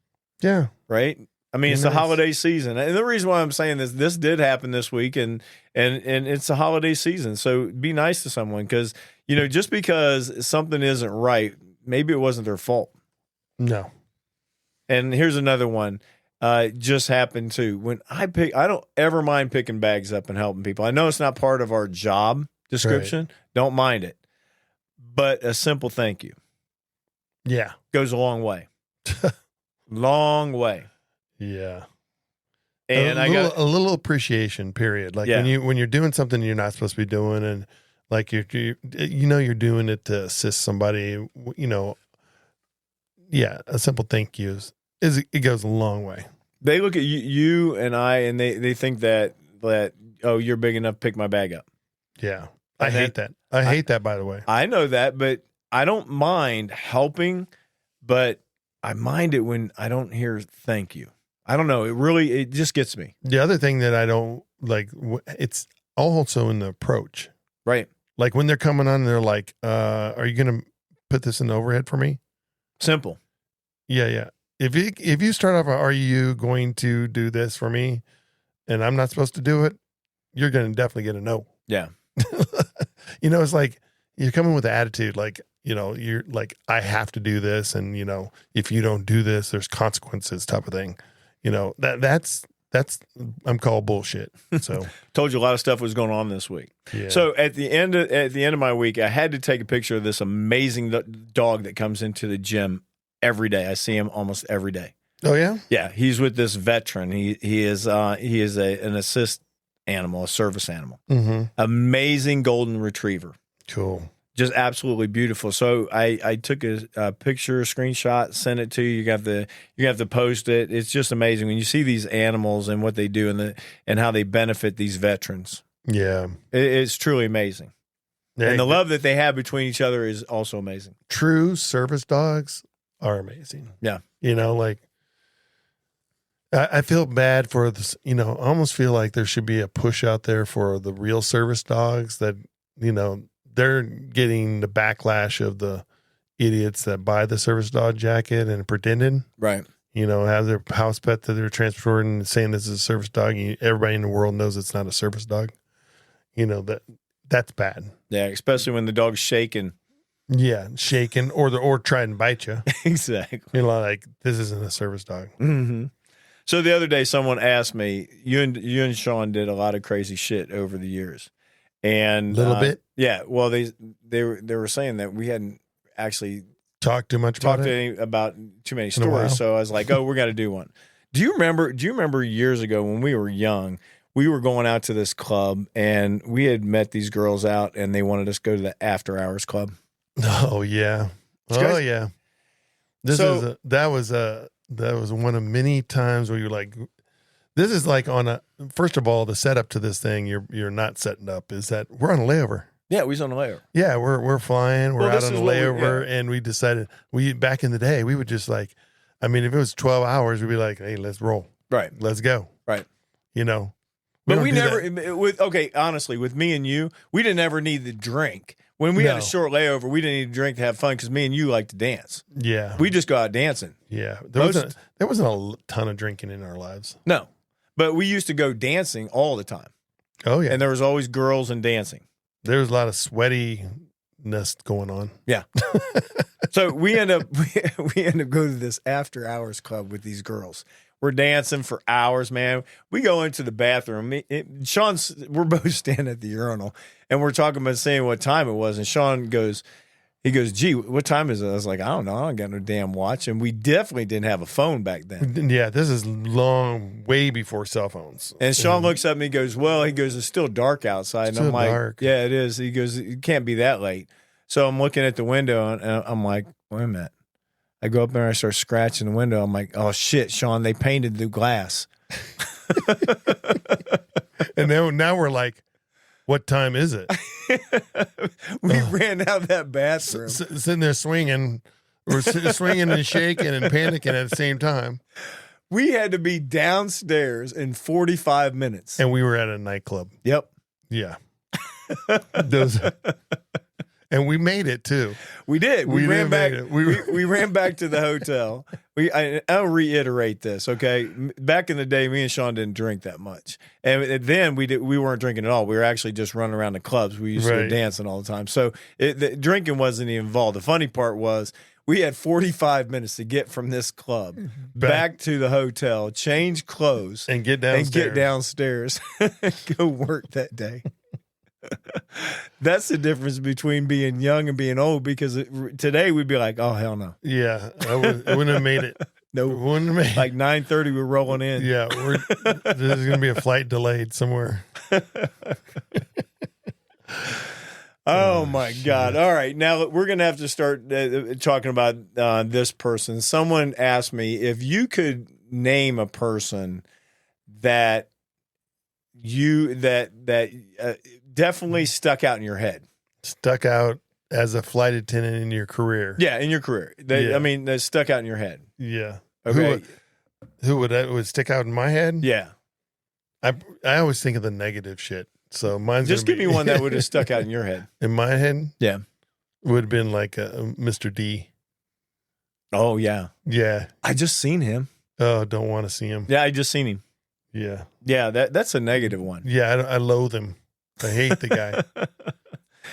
Speaker 1: Yeah.
Speaker 3: Right? I mean, it's the holiday season. And the reason why I'm saying this did happen this week and it's the holiday season. So be nice to someone because, you know, just because something isn't right, maybe it wasn't their fault.
Speaker 1: No.
Speaker 3: And here's another one. Just happened too. When I don't ever mind picking bags up and helping people. I know it's not part of our job description. Right. Don't mind it. But a simple thank you.
Speaker 1: Yeah.
Speaker 3: Goes a long way. Long way.
Speaker 1: Yeah.
Speaker 3: And
Speaker 1: I got a little appreciation, period. Like when you're doing something you're not supposed to be doing and like you're doing it to assist somebody, you know. Yeah, a simple thank you it goes a long way.
Speaker 3: They look at you and I, and they think that you're big enough to pick my bag up.
Speaker 1: Yeah, I hate that. I hate that. By the way,
Speaker 3: I know that, but I don't mind helping, but I mind it when I don't hear thank you. I don't know. It just gets me.
Speaker 1: The other thing that I don't like, it's also in the approach,
Speaker 3: right?
Speaker 1: Like when they're coming on, they're like, "Are you going to put this in the overhead for me?"
Speaker 3: Simple.
Speaker 1: Yeah. If you start off, "Are you going to do this for me?" and I'm not supposed to do it, you're going to definitely get a no.
Speaker 3: Yeah.
Speaker 1: You know, it's like you're coming with the attitude, like, you know, you're like, "I have to do this. And, you know, if you don't do this, there's consequences," type of thing. You know, that's I'm called bullshit. So
Speaker 3: told you a lot of stuff was going on this week.
Speaker 1: Yeah.
Speaker 3: So at the end of my week, I had to take a picture of this amazing dog that comes into the gym every day. I see him almost every day.
Speaker 1: Oh yeah?
Speaker 3: Yeah, he's with this veteran. He is an assist animal, a service animal.
Speaker 1: Mm-hmm.
Speaker 3: Amazing golden retriever.
Speaker 1: Cool.
Speaker 3: Just absolutely beautiful. So I took a picture, a screenshot, sent it to you. You have to post it. It's just amazing when you see these animals and what they do and how they benefit these veterans.
Speaker 1: Yeah,
Speaker 3: It's truly amazing. And the love that they have between each other is also amazing.
Speaker 1: True service dogs are amazing.
Speaker 3: Yeah.
Speaker 1: You know, like, I feel bad for this, you know, I almost feel like there should be a push out there for the real service dogs that, you know, they're getting the backlash of the idiots that buy the service dog jacket and pretending,
Speaker 3: Right.
Speaker 1: you know, have their house pet that they're transporting and saying this is a service dog. And everybody in the world knows it's not a service dog. You know, that's bad.
Speaker 3: Yeah, especially when the dog's shaking.
Speaker 1: Yeah, shaking or try and bite you.
Speaker 3: Exactly.
Speaker 1: You know, like, this isn't a service dog.
Speaker 3: Mm-hmm. So the other day, someone asked me, you and Sean did a lot of crazy shit over the years, and
Speaker 1: Little bit?
Speaker 3: Yeah. Well, they were saying that we hadn't actually
Speaker 1: Talk too much about it?
Speaker 3: about too many
Speaker 1: a while.
Speaker 3: stories. So I was like, oh, we're gonna do one. Do you remember years ago when we were young? We were going out to this club, and we had met these girls out, and they wanted us to go to the after hours club.
Speaker 1: Oh yeah. Oh yeah. That was one of many times where you're like, this is like first of all, the setup to this thing you're not setting up is that we're on a layover.
Speaker 3: Yeah, we was on a layover.
Speaker 1: Yeah, we're flying, we're out on a layover, and we decided back in the day we would just like, I mean, if it was 12 hours, we'd be like, hey, let's roll.
Speaker 3: Right.
Speaker 1: Let's go.
Speaker 3: Right.
Speaker 1: You know.
Speaker 3: But we never honestly, with me and you, we didn't ever need the drink. When we had a short layover, we didn't need to drink to have fun because me and you like to dance.
Speaker 1: Yeah.
Speaker 3: We just go out dancing.
Speaker 1: Yeah. There wasn't a ton of drinking in our lives.
Speaker 3: No. But we used to go dancing all the time.
Speaker 1: Oh, yeah.
Speaker 3: And there was always girls and dancing.
Speaker 1: There was a lot of sweatiness going on.
Speaker 3: Yeah. So we end up going to this after hours club with these girls. We're dancing for hours, man. We go into the bathroom. We're both standing at the urinal, and we're talking about saying what time it was. And Sean goes, gee, what time is it? I was like, I don't know. I don't got no damn watch. And we definitely didn't have a phone back then.
Speaker 1: Yeah, this is way before cell phones.
Speaker 3: And Sean looks at me and goes, it's still dark outside. And I'm like,
Speaker 1: dark.
Speaker 3: Yeah, it is. He goes, it can't be that late. So I'm looking at the window, and I'm like, wait a minute. I go up there and I start scratching the window. I'm like, oh, shit, Sean, they painted the glass.
Speaker 1: And now we're like, what time is it?
Speaker 3: We ran out of that bathroom.
Speaker 1: Sitting there swinging. We're swinging and shaking and panicking at the same time.
Speaker 3: We had to be downstairs in 45 minutes.
Speaker 1: And we were at a nightclub.
Speaker 3: Yep.
Speaker 1: Yeah. And we made it too.
Speaker 3: We did. We ran back. We ran back to the hotel. I'll reiterate this, okay? Back in the day, me and Sean didn't drink that much, and then we weren't drinking at all. We were actually just running around the clubs. We used to go dancing all the time, so the drinking wasn't even involved. The funny part was we had 45 minutes to get from this club back to the hotel, change clothes,
Speaker 1: and get downstairs,
Speaker 3: and go work that day. That's the difference between being young and being old, because today we'd be like, oh, hell no.
Speaker 1: Yeah, I wouldn't have made it.
Speaker 3: No,
Speaker 1: wouldn't have made it.
Speaker 3: Like 9:30, we're rolling in.
Speaker 1: Yeah, there's going to be a flight delayed somewhere.
Speaker 3: Oh, my God. All right. Now we're going to have to start talking about this person. Someone asked me if you could name a person that definitely stuck out in your head.
Speaker 1: Stuck out as a flight attendant in your career.
Speaker 3: Yeah, in your career. I mean, that stuck out in your head.
Speaker 1: Yeah.
Speaker 3: Okay.
Speaker 1: Who would stick out in my head?
Speaker 3: Yeah.
Speaker 1: I always think of the negative shit. So mine's
Speaker 3: just give me one that would have stuck out in your head.
Speaker 1: In my head?
Speaker 3: Yeah.
Speaker 1: Would have been like Mr. D.
Speaker 3: Oh, yeah.
Speaker 1: Yeah.
Speaker 3: I just seen him.
Speaker 1: Oh, don't want to see him.
Speaker 3: Yeah, I just seen him.
Speaker 1: Yeah.
Speaker 3: Yeah, that's a negative one.
Speaker 1: Yeah, I loathe him. I hate the guy.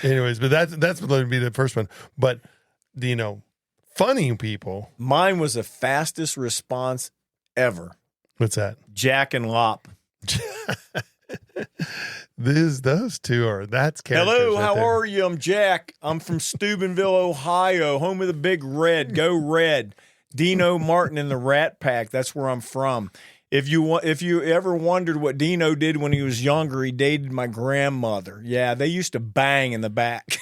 Speaker 1: Anyways, but that's what would be the first one. But, funny people.
Speaker 3: Mine was the fastest response ever.
Speaker 1: What's that?
Speaker 3: Jack and Lop.
Speaker 1: Those two that's characters.
Speaker 3: Hello, how are you? I'm Jack. I'm from Steubenville, Ohio, home of the Big Red. Go Red. Dino Martin and the Rat Pack. That's where I'm from. If you ever wondered what Dino did when he was younger, he dated my grandmother. Yeah, they used to bang in the back.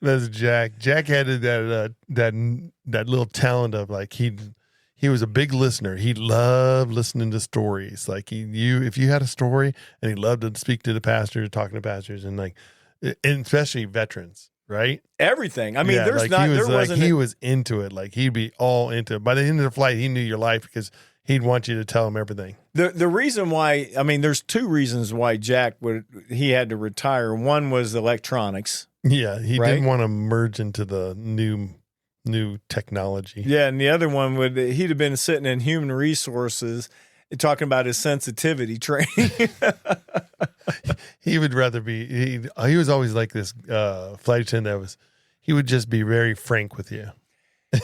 Speaker 1: That's Jack. Jack had that little talent of like he he was a big listener. He loved listening to stories. Like if you had a story, and he loved to speak to the pastors, talking to pastors, and and especially veterans, right?
Speaker 3: Everything. I mean,
Speaker 1: Yeah, he was into it. Like he'd be all into it. By the end of the flight, he knew your life because he'd want you to tell him everything.
Speaker 3: The reason why, I mean, there's two reasons why Jack he had to retire. One was electronics.
Speaker 1: Yeah, he didn't want to merge into the new technology.
Speaker 3: Yeah, and the other one he'd have been sitting in human resources talking about his sensitivity training.
Speaker 1: He would rather he was always like this flight attendant he would just be very frank with you.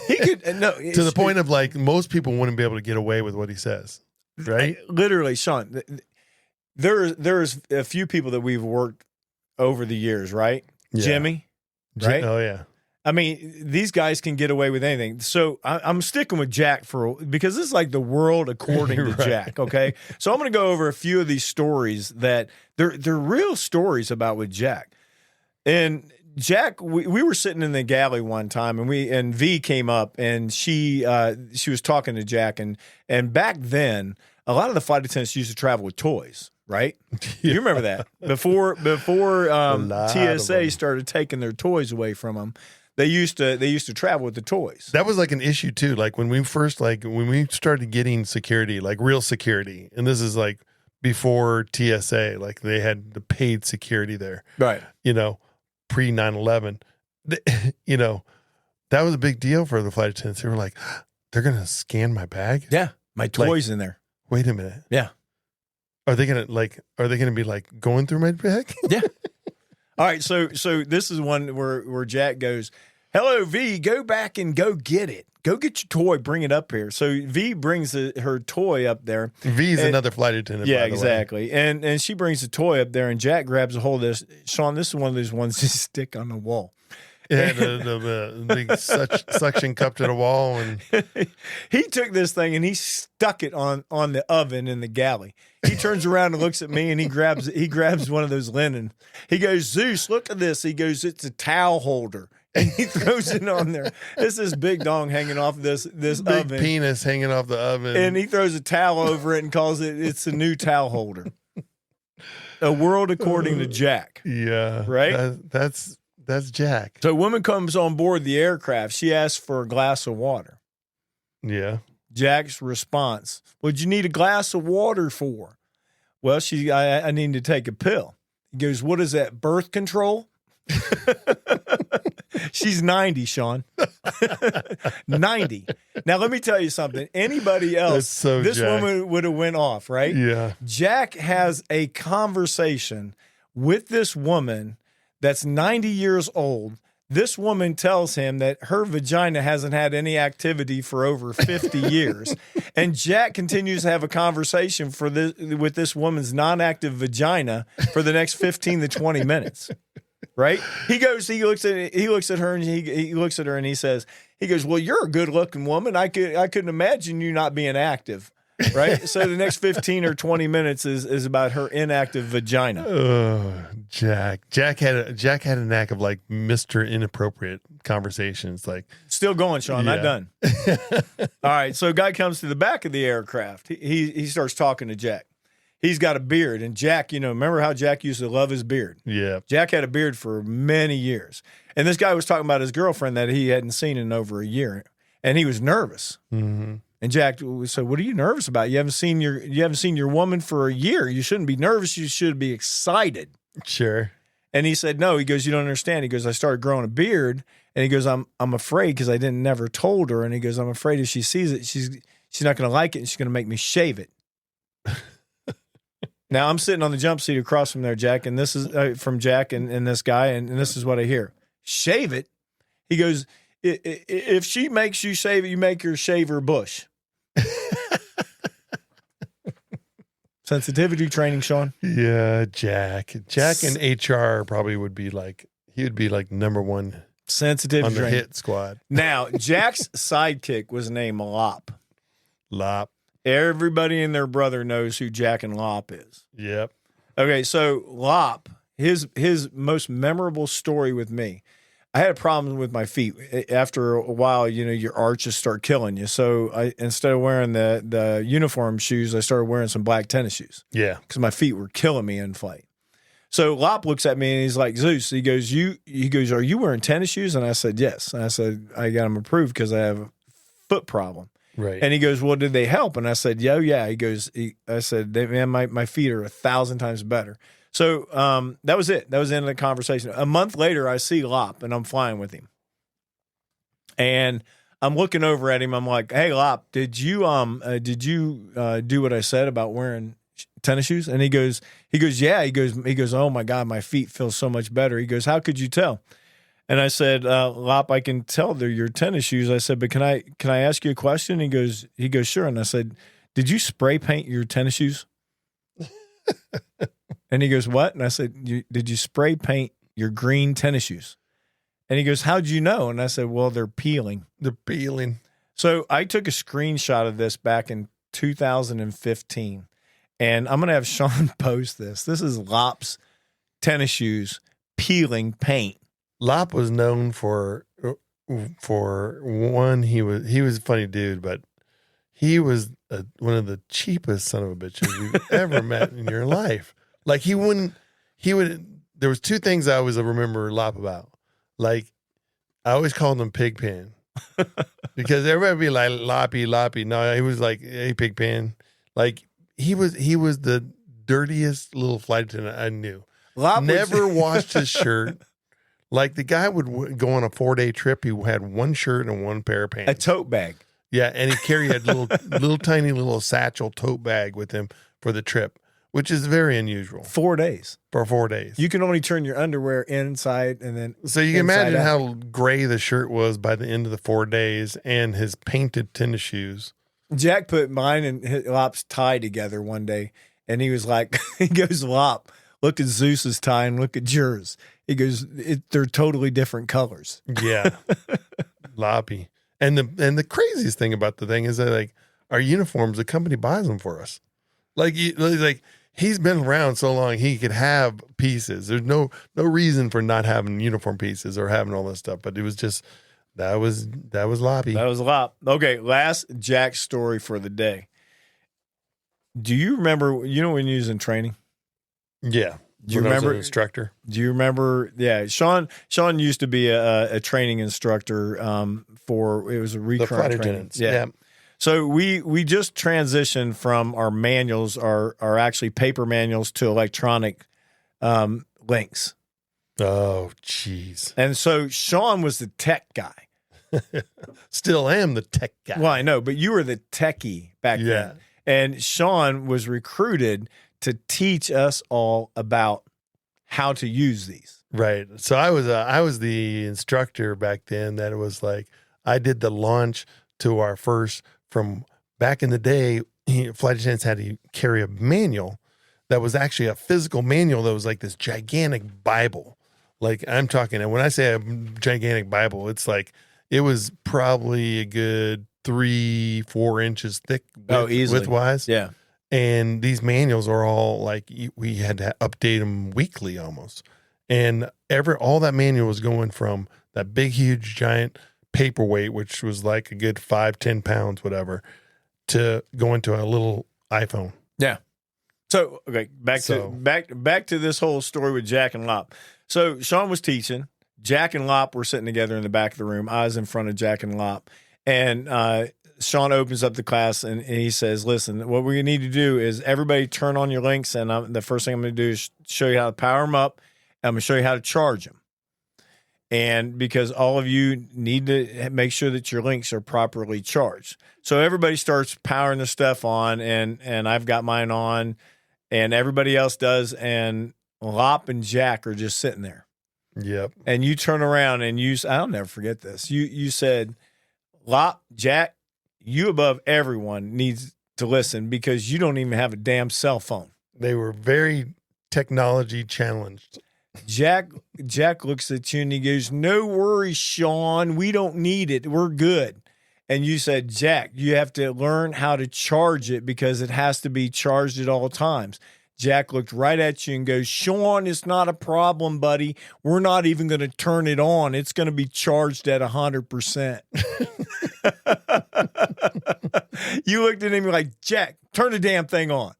Speaker 3: He could
Speaker 1: to the point of like most people wouldn't be able to get away with what he says, right?
Speaker 3: Literally, Sean, there's a few people that we've worked over the years, right?
Speaker 1: Yeah.
Speaker 3: Jimmy, right?
Speaker 1: Oh yeah.
Speaker 3: I mean, these guys can get away with anything. So I'm sticking with Jack because this is like the world according to
Speaker 1: Right.
Speaker 3: Jack. Okay, so I'm going to go over a few of these stories that they're real stories about with Jack. And Jack, we were sitting in the galley one time, and V came up, and she was talking to Jack, and back then a lot of the flight attendants used to travel with toys. Right?
Speaker 1: Yeah.
Speaker 3: You remember that before
Speaker 1: lot
Speaker 3: TSA started taking their toys away from them. They used to travel with the toys.
Speaker 1: That was like an issue too. Like when we started getting security, like real security, and this is like before TSA, like they had the paid security there,
Speaker 3: Right.
Speaker 1: Pre 9/11. That was a big deal for the flight attendants. They were like, they're going to scan my bag.
Speaker 3: Yeah. My toys in there.
Speaker 1: Wait a minute.
Speaker 3: Yeah.
Speaker 1: Are they going to be like going through my bag?
Speaker 3: Yeah. All right. So this is one where Jack goes, "Hello, V, go back and go get it. Go get your toy. Bring it up here." So V brings her toy up there.
Speaker 1: V's another flight attendant.
Speaker 3: Yeah,
Speaker 1: by the
Speaker 3: exactly.
Speaker 1: way.
Speaker 3: And she brings the toy up there, and Jack grabs a hold of this. Sean, this is one of those ones that stick on the wall.
Speaker 1: Yeah, the big suction cup to the wall, and
Speaker 3: he took this thing and he stuck it on the oven in the galley. He turns around and looks at me, and he grabs one of those linen. He goes, "Zeus, look at this." He goes, "It's a towel holder." And he throws it on there. It's this big dong hanging off this
Speaker 1: big
Speaker 3: oven.
Speaker 1: penis hanging off the oven.
Speaker 3: And he throws a towel over it and calls it's a new towel holder. A world according to Jack.
Speaker 1: Yeah.
Speaker 3: Right?
Speaker 1: That's Jack.
Speaker 3: So a woman comes on board the aircraft. She asks for a glass of water.
Speaker 1: Yeah.
Speaker 3: Jack's response, "What'd you need a glass of water for?" "Well, I need to take a pill." He goes, "What is that, birth control?" She's 90, Sean. 90. Now, let me tell you something. Anybody else, this
Speaker 1: Jack.
Speaker 3: woman would have went off, right?
Speaker 1: Yeah.
Speaker 3: Jack has a conversation with this woman that's 90 years old. This woman tells him that her vagina hasn't had any activity for over 50 years. And Jack continues to have a conversation with this woman's non-active vagina for the next 15 to 20 minutes. Right? He looks at her and he looks at her and he says, "Well, you're a good looking woman. I couldn't imagine you not being active." Right? So the next 15 or 20 minutes is about her inactive vagina.
Speaker 1: Oh, Jack. Jack had a knack of like Mr. Inappropriate conversations. Like
Speaker 3: still going, Sean.
Speaker 1: Yeah.
Speaker 3: Not done. All right. So a guy comes to the back of the aircraft. He starts talking to Jack. He's got a beard, and Jack, remember how Jack used to love his beard?
Speaker 1: Yeah.
Speaker 3: Jack had a beard for many years. And this guy was talking about his girlfriend that he hadn't seen in over a year, and he was nervous.
Speaker 1: Mm-hmm.
Speaker 3: And Jack said, "What are you nervous about? You haven't seen your woman for a year. You shouldn't be nervous. You should be excited."
Speaker 1: Sure.
Speaker 3: And he said, "No." He goes, "You don't understand." He goes, "I started growing a beard." And he goes, I'm afraid because I never told her." And he goes, "I'm afraid if she sees it, she's not going to like it, and she's going to make me shave it." Now I'm sitting on the jump seat across from there, Jack, and this is from Jack and this guy, and this is what I hear: "Shave it." He goes, "If she makes you shave it, you make her shave her bush." Sensitivity training, Sean.
Speaker 1: Yeah, Jack and HR probably would be like, he would be like number one
Speaker 3: Sensitivity
Speaker 1: on the
Speaker 3: training.
Speaker 1: hit squad.
Speaker 3: Now, Jack's sidekick was named Lop.
Speaker 1: Lop.
Speaker 3: Everybody and their brother knows who Jack and Lop is.
Speaker 1: Yep.
Speaker 3: Okay, so Lop, his most memorable story with me. I had a problem with my feet. After a while, your arches start killing you. So instead of wearing the uniform shoes, I started wearing some black tennis shoes.
Speaker 1: Yeah.
Speaker 3: Because my feet were killing me in flight. So Lop looks at me and he's like, Zeus, he goes, are you wearing tennis shoes? And I said, yes. And I said, I got them approved because I have a foot problem.
Speaker 1: Right.
Speaker 3: And he goes, well, did they help? And I said, yeah. He goes, I said, man, my feet are 1,000 times better. So that was it. That was the end of the conversation. A month later, I see Lop and I'm flying with him. And I'm looking over at him. I'm like, hey, Lop, did you do what I said about wearing tennis shoes? And he goes, yeah. He goes, oh my God, my feet feel so much better. He goes, how could you tell? And I said, Lop, I can tell they're your tennis shoes. I said, but can I ask you a question? He goes, sure. And I said, did you spray paint your tennis shoes? And he goes, what? And I said, did you spray paint your green tennis shoes? And he goes, how'd you know? And I said, well, they're peeling.
Speaker 1: They're peeling.
Speaker 3: So I took a screenshot of this back in 2015. And I'm going to have Sean post this. This is Lop's tennis shoes peeling paint.
Speaker 1: Lop was known for one, he was a funny dude, but he was one of the cheapest son of a bitches you've ever met in your life. Like there was two things I always remember Lop about. Like I always called him Pigpen because everybody would be like Loppy. No, he was like, hey, Pigpen. Like he was the dirtiest little flight attendant I knew. Never washed his shirt. Like the guy would go on a 4-day trip. He had one shirt and one pair of pants.
Speaker 3: A tote bag.
Speaker 1: Yeah, and he carried a little tiny little satchel tote bag with him for the trip, which is very unusual.
Speaker 3: 4 days.
Speaker 1: For 4 days.
Speaker 3: You can only turn your underwear inside and then
Speaker 1: so you can imagine how gray the shirt was by the end of the 4 days and his painted tennis shoes.
Speaker 3: Jack put mine and Lop's tie together one day, and he was like, he goes, Lop, look at Zeus's tie and look at yours. He goes, they're totally different colors.
Speaker 1: Yeah. Loppy. And the craziest thing about the thing is that like our uniforms, the company buys them for us. Like he's been around so long, he could have pieces. There's no reason for not having uniform pieces or having all this stuff. But it was just that was Loppy.
Speaker 3: That was Lop. Okay, last Jack story for the day. Do you remember? When you was in training?
Speaker 1: Yeah.
Speaker 3: Do you remember
Speaker 1: an instructor?
Speaker 3: Do you remember? Yeah, Sean used to be a training instructor. It was a recurrent training.
Speaker 1: Yeah.
Speaker 3: So we just transitioned from our manuals, our actually paper manuals, to electronic links.
Speaker 1: Oh, jeez.
Speaker 3: And so Sean was the tech guy.
Speaker 1: Still am the tech guy.
Speaker 3: Well, I know, but you were the techie back then. And Sean was recruited to teach us all about how to use these.
Speaker 1: Right. So I was the instructor back then. That it was like I did the launch to our first. From back in the day, flight attendants had to carry a manual that was actually a physical manual that was like this gigantic Bible. Like I'm talking, and when I say a gigantic Bible, it's like it was probably a good 3-4 inches thick. Width-wise.
Speaker 3: Yeah.
Speaker 1: And these manuals are all like we had to update them weekly almost. And all that manual was going from that big, huge, giant paperweight, which was like a good 5-10 pounds, whatever, to going to a little iPhone.
Speaker 3: Yeah. So okay, back to this whole story with Jack and Lop. So Sean was teaching. Jack and Lop were sitting together in the back of the room. I was in front of Jack and Lop, and Sean opens up the class and he says, "Listen, what we need to do is everybody turn on your links, and the first thing I'm going to do is show you how to power them up. And I'm going to show you how to charge them." And because all of you need to make sure that your links are properly charged. So everybody starts powering the stuff on, and I've got mine on, and everybody else does. And Lop and Jack are just sitting there.
Speaker 1: Yep.
Speaker 3: And you turn around and I'll never forget this. You said, Lop, Jack, you above everyone needs to listen because you don't even have a damn cell phone.
Speaker 1: They were very technology challenged.
Speaker 3: Jack looks at you and he goes, "No worries, Sean. We don't need it. We're good." And you said, "Jack, you have to learn how to charge it because it has to be charged at all times." Jack looked right at you and goes, Sean, it's not a problem, buddy. We're not even going to turn it on. It's going to be charged at 100%. You looked at him like, Jack, turn the damn thing on.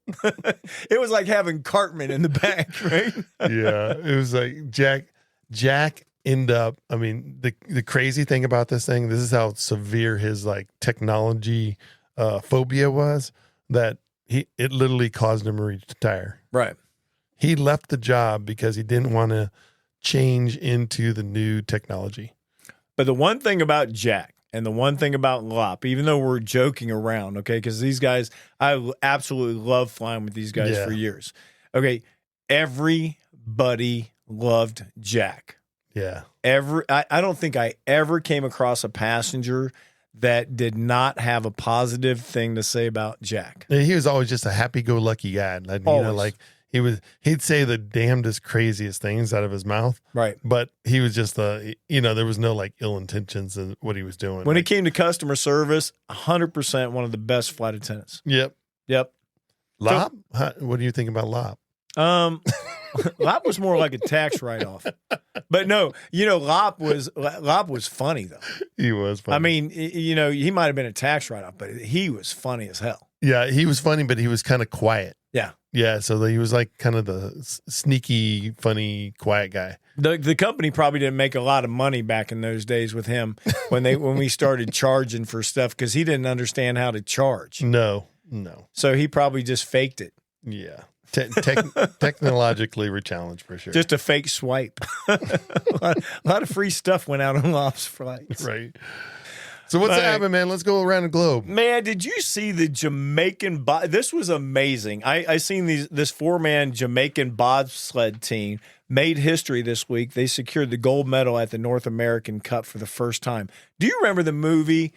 Speaker 3: It was like having Cartman in the back, right?
Speaker 1: Yeah. It was like Jack ended up, I mean, the crazy thing about this thing, this is how severe his like technology phobia was, that it literally caused him to retire.
Speaker 3: Right.
Speaker 1: He left the job because he didn't want to change into the new technology.
Speaker 3: But the one thing about Jack and the one thing about Lop, even though we're joking around, okay, because these guys, I absolutely love flying with these guys for years. Okay, everybody loved Jack.
Speaker 1: Yeah.
Speaker 3: I don't think I ever came across a passenger that did not have a positive thing to say about Jack.
Speaker 1: He was always just a happy-go-lucky guy. Like, you know, like he'd say the damnedest, craziest things out of his mouth.
Speaker 3: Right.
Speaker 1: But he was just there was no like ill intentions in what he was doing.
Speaker 3: When it came to customer service, 100% one of the best flight attendants.
Speaker 1: Yep. Lop? What do you think about Lop?
Speaker 3: Lop was more like a tax write-off. But no, Lop was funny though.
Speaker 1: He was funny.
Speaker 3: I mean, he might have been a tax write-off, but he was funny as hell.
Speaker 1: Yeah, he was funny, but he was kind of quiet.
Speaker 3: Yeah.
Speaker 1: Yeah, so he was like kind of the sneaky, funny, quiet guy.
Speaker 3: The company probably didn't make a lot of money back in those days with him when we started charging for stuff because he didn't understand how to charge.
Speaker 1: No.
Speaker 3: So he probably just faked it.
Speaker 1: Yeah. Technologically, we're challenged for sure.
Speaker 3: Just a fake swipe. a lot of free stuff went out on Lop's flights.
Speaker 1: Right. So what's happening, man? Let's go around the globe.
Speaker 3: Man, did you see the Jamaican this was amazing. I seen this 4-man Jamaican bobsled team made history this week. They secured the gold medal at the North American Cup for the first time. Do you remember the movie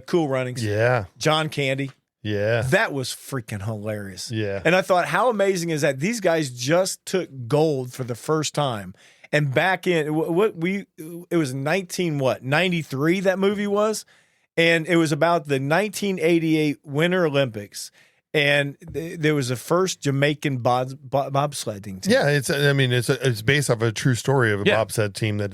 Speaker 3: Cool Runnings?
Speaker 1: Yeah.
Speaker 3: John Candy?
Speaker 1: Yeah.
Speaker 3: That was freaking hilarious.
Speaker 1: Yeah.
Speaker 3: And I thought, how amazing is that? These guys just took gold for the first time. And back in it was 93 that movie was, and it was about the 1988 Winter Olympics, and there was the first Jamaican bobsledding team.
Speaker 1: Yeah, it's based off a true story of a bobsled team that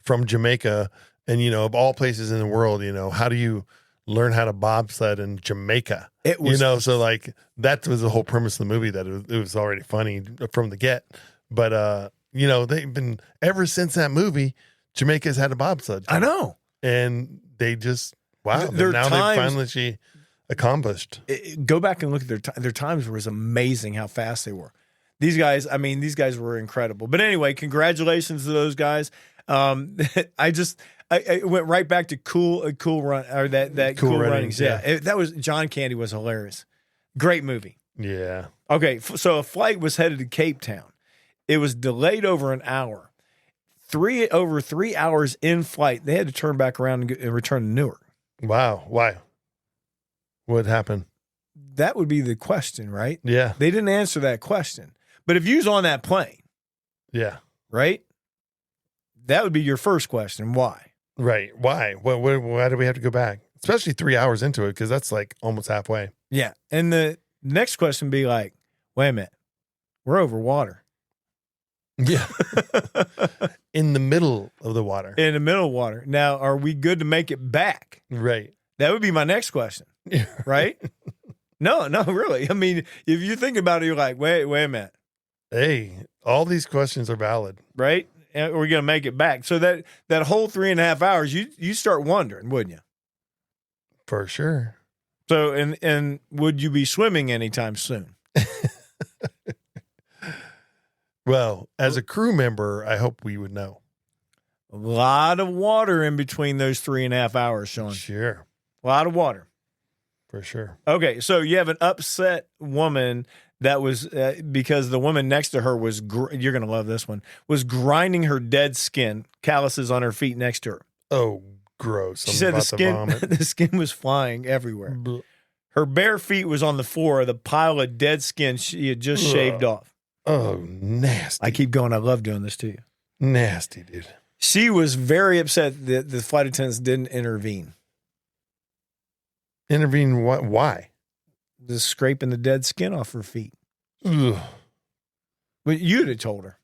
Speaker 1: from Jamaica, and of all places in the world, how do you learn how to bobsled in Jamaica?
Speaker 3: It was
Speaker 1: so like that was the whole premise of the movie, that it was already funny from the get, but they've been, ever since that movie, Jamaica's had a bobsled team.
Speaker 3: I know.
Speaker 1: And they just, wow.
Speaker 3: Their
Speaker 1: now
Speaker 3: times,
Speaker 1: they've finally accomplished.
Speaker 3: Go back and look at their times was amazing how fast they were. These guys were incredible. But anyway, congratulations to those guys. I went right back to cool run, or that cool runnings. Yeah. That was, John Candy was hilarious. Great movie.
Speaker 1: Yeah.
Speaker 3: Okay. So a flight was headed to Cape Town. It was delayed over an hour. Over 3 hours in flight, they had to turn back around and return to Newark.
Speaker 1: Wow. Why? What happened?
Speaker 3: That would be the question, right?
Speaker 1: Yeah.
Speaker 3: They didn't answer that question. But if you was on that plane,
Speaker 1: yeah,
Speaker 3: right, that would be your first question. Why?
Speaker 1: Right. Why? Why do we have to go back? Especially 3 hours into it, because that's like almost halfway.
Speaker 3: Yeah. And the next question would be like, wait a minute, we're over water.
Speaker 1: Yeah. In the middle of the water.
Speaker 3: In the middle of water. Now, are we good to make it back?
Speaker 1: Right.
Speaker 3: That would be my next question. Right? No, really. I mean, if you think about it, you're like, wait a minute.
Speaker 1: Hey, all these questions are valid.
Speaker 3: Right? And we're going to make it back. So that whole 3.5 hours, you start wondering, wouldn't you?
Speaker 1: For sure.
Speaker 3: So, and would you be swimming anytime soon?
Speaker 1: Well, as a crew member, I hope we would know.
Speaker 3: A lot of water in between those 3.5 hours, Sean.
Speaker 1: Sure.
Speaker 3: A lot of water.
Speaker 1: For sure.
Speaker 3: Okay, so you have an upset woman that was because the woman next to her was, you're going to love this one, was grinding her dead skin, calluses on her feet next to her.
Speaker 1: Oh, gross.
Speaker 3: She said the skin was flying everywhere. Blech. Her bare feet was on the floor of the pile of dead skin she had just shaved off.
Speaker 1: Oh, nasty.
Speaker 3: I keep going, I love doing this to you.
Speaker 1: Nasty, dude.
Speaker 3: She was very upset that the flight attendants didn't intervene.
Speaker 1: Intervene what? Why?
Speaker 3: Just scraping the dead skin off her feet.
Speaker 1: Ugh.
Speaker 3: But you'd have told her.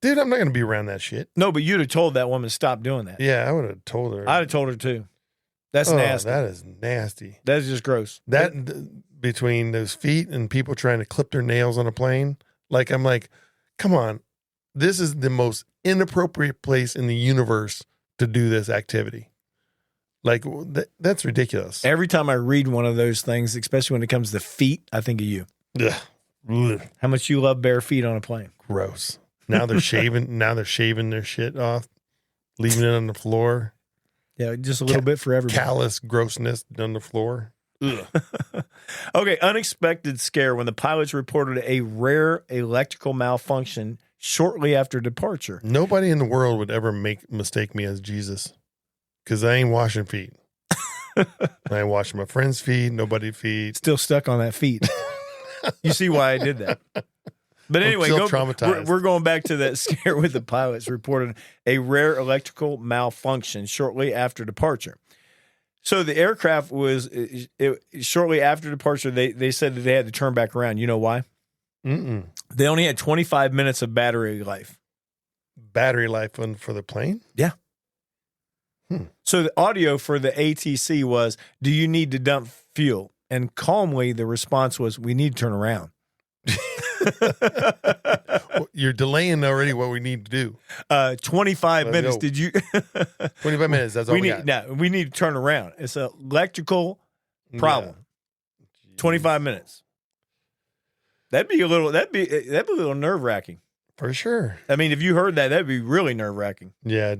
Speaker 1: Dude, I'm not going to be around that shit.
Speaker 3: No, but you'd have told that woman to stop doing that.
Speaker 1: Yeah, I would have told her.
Speaker 3: I'd have told her too. That's nasty.
Speaker 1: That is nasty.
Speaker 3: That's just gross.
Speaker 1: Between those feet and people trying to clip their nails on a plane, like, I'm like, come on. This is the most inappropriate place in the universe to do this activity. Like, that's ridiculous.
Speaker 3: Every time I read one of those things, especially when it comes to feet, I think of you.
Speaker 1: Ugh. Ugh.
Speaker 3: How much you love bare feet on a plane.
Speaker 1: Gross. Now they're shaving. Now they're shaving their shit off, leaving it on the floor.
Speaker 3: Yeah, just a little bit for everybody.
Speaker 1: Callous grossness on the floor. Ugh.
Speaker 3: Okay, unexpected scare when the pilots reported a rare electrical malfunction shortly after departure.
Speaker 1: Nobody in the world would ever mistake me as Jesus, because I ain't washing feet. I ain't washing my friends' feet, nobody's feet.
Speaker 3: Still stuck on that feet. You see why I did that. But anyway,
Speaker 1: traumatized.
Speaker 3: We're going back to that scare with the pilots reported a rare electrical malfunction shortly after departure. So the aircraft was shortly after departure. They said that they had to turn back around. You know why? They only had 25 minutes of battery life.
Speaker 1: Battery life for the plane?
Speaker 3: Yeah. So the audio for the ATC was, "Do you need to dump fuel?" And calmly, the response was, "We need to turn around."
Speaker 1: Well, you're delaying already what we need to do.
Speaker 3: 25 minutes.
Speaker 1: Go.
Speaker 3: Did you?
Speaker 1: 25 minutes. That's all we got.
Speaker 3: No, we need to turn around. It's an electrical problem.
Speaker 1: Yeah.
Speaker 3: 25 minutes. That'd be a little nerve wracking.
Speaker 1: For sure.
Speaker 3: I mean, if you heard that, that'd be really nerve wracking.
Speaker 1: Yeah.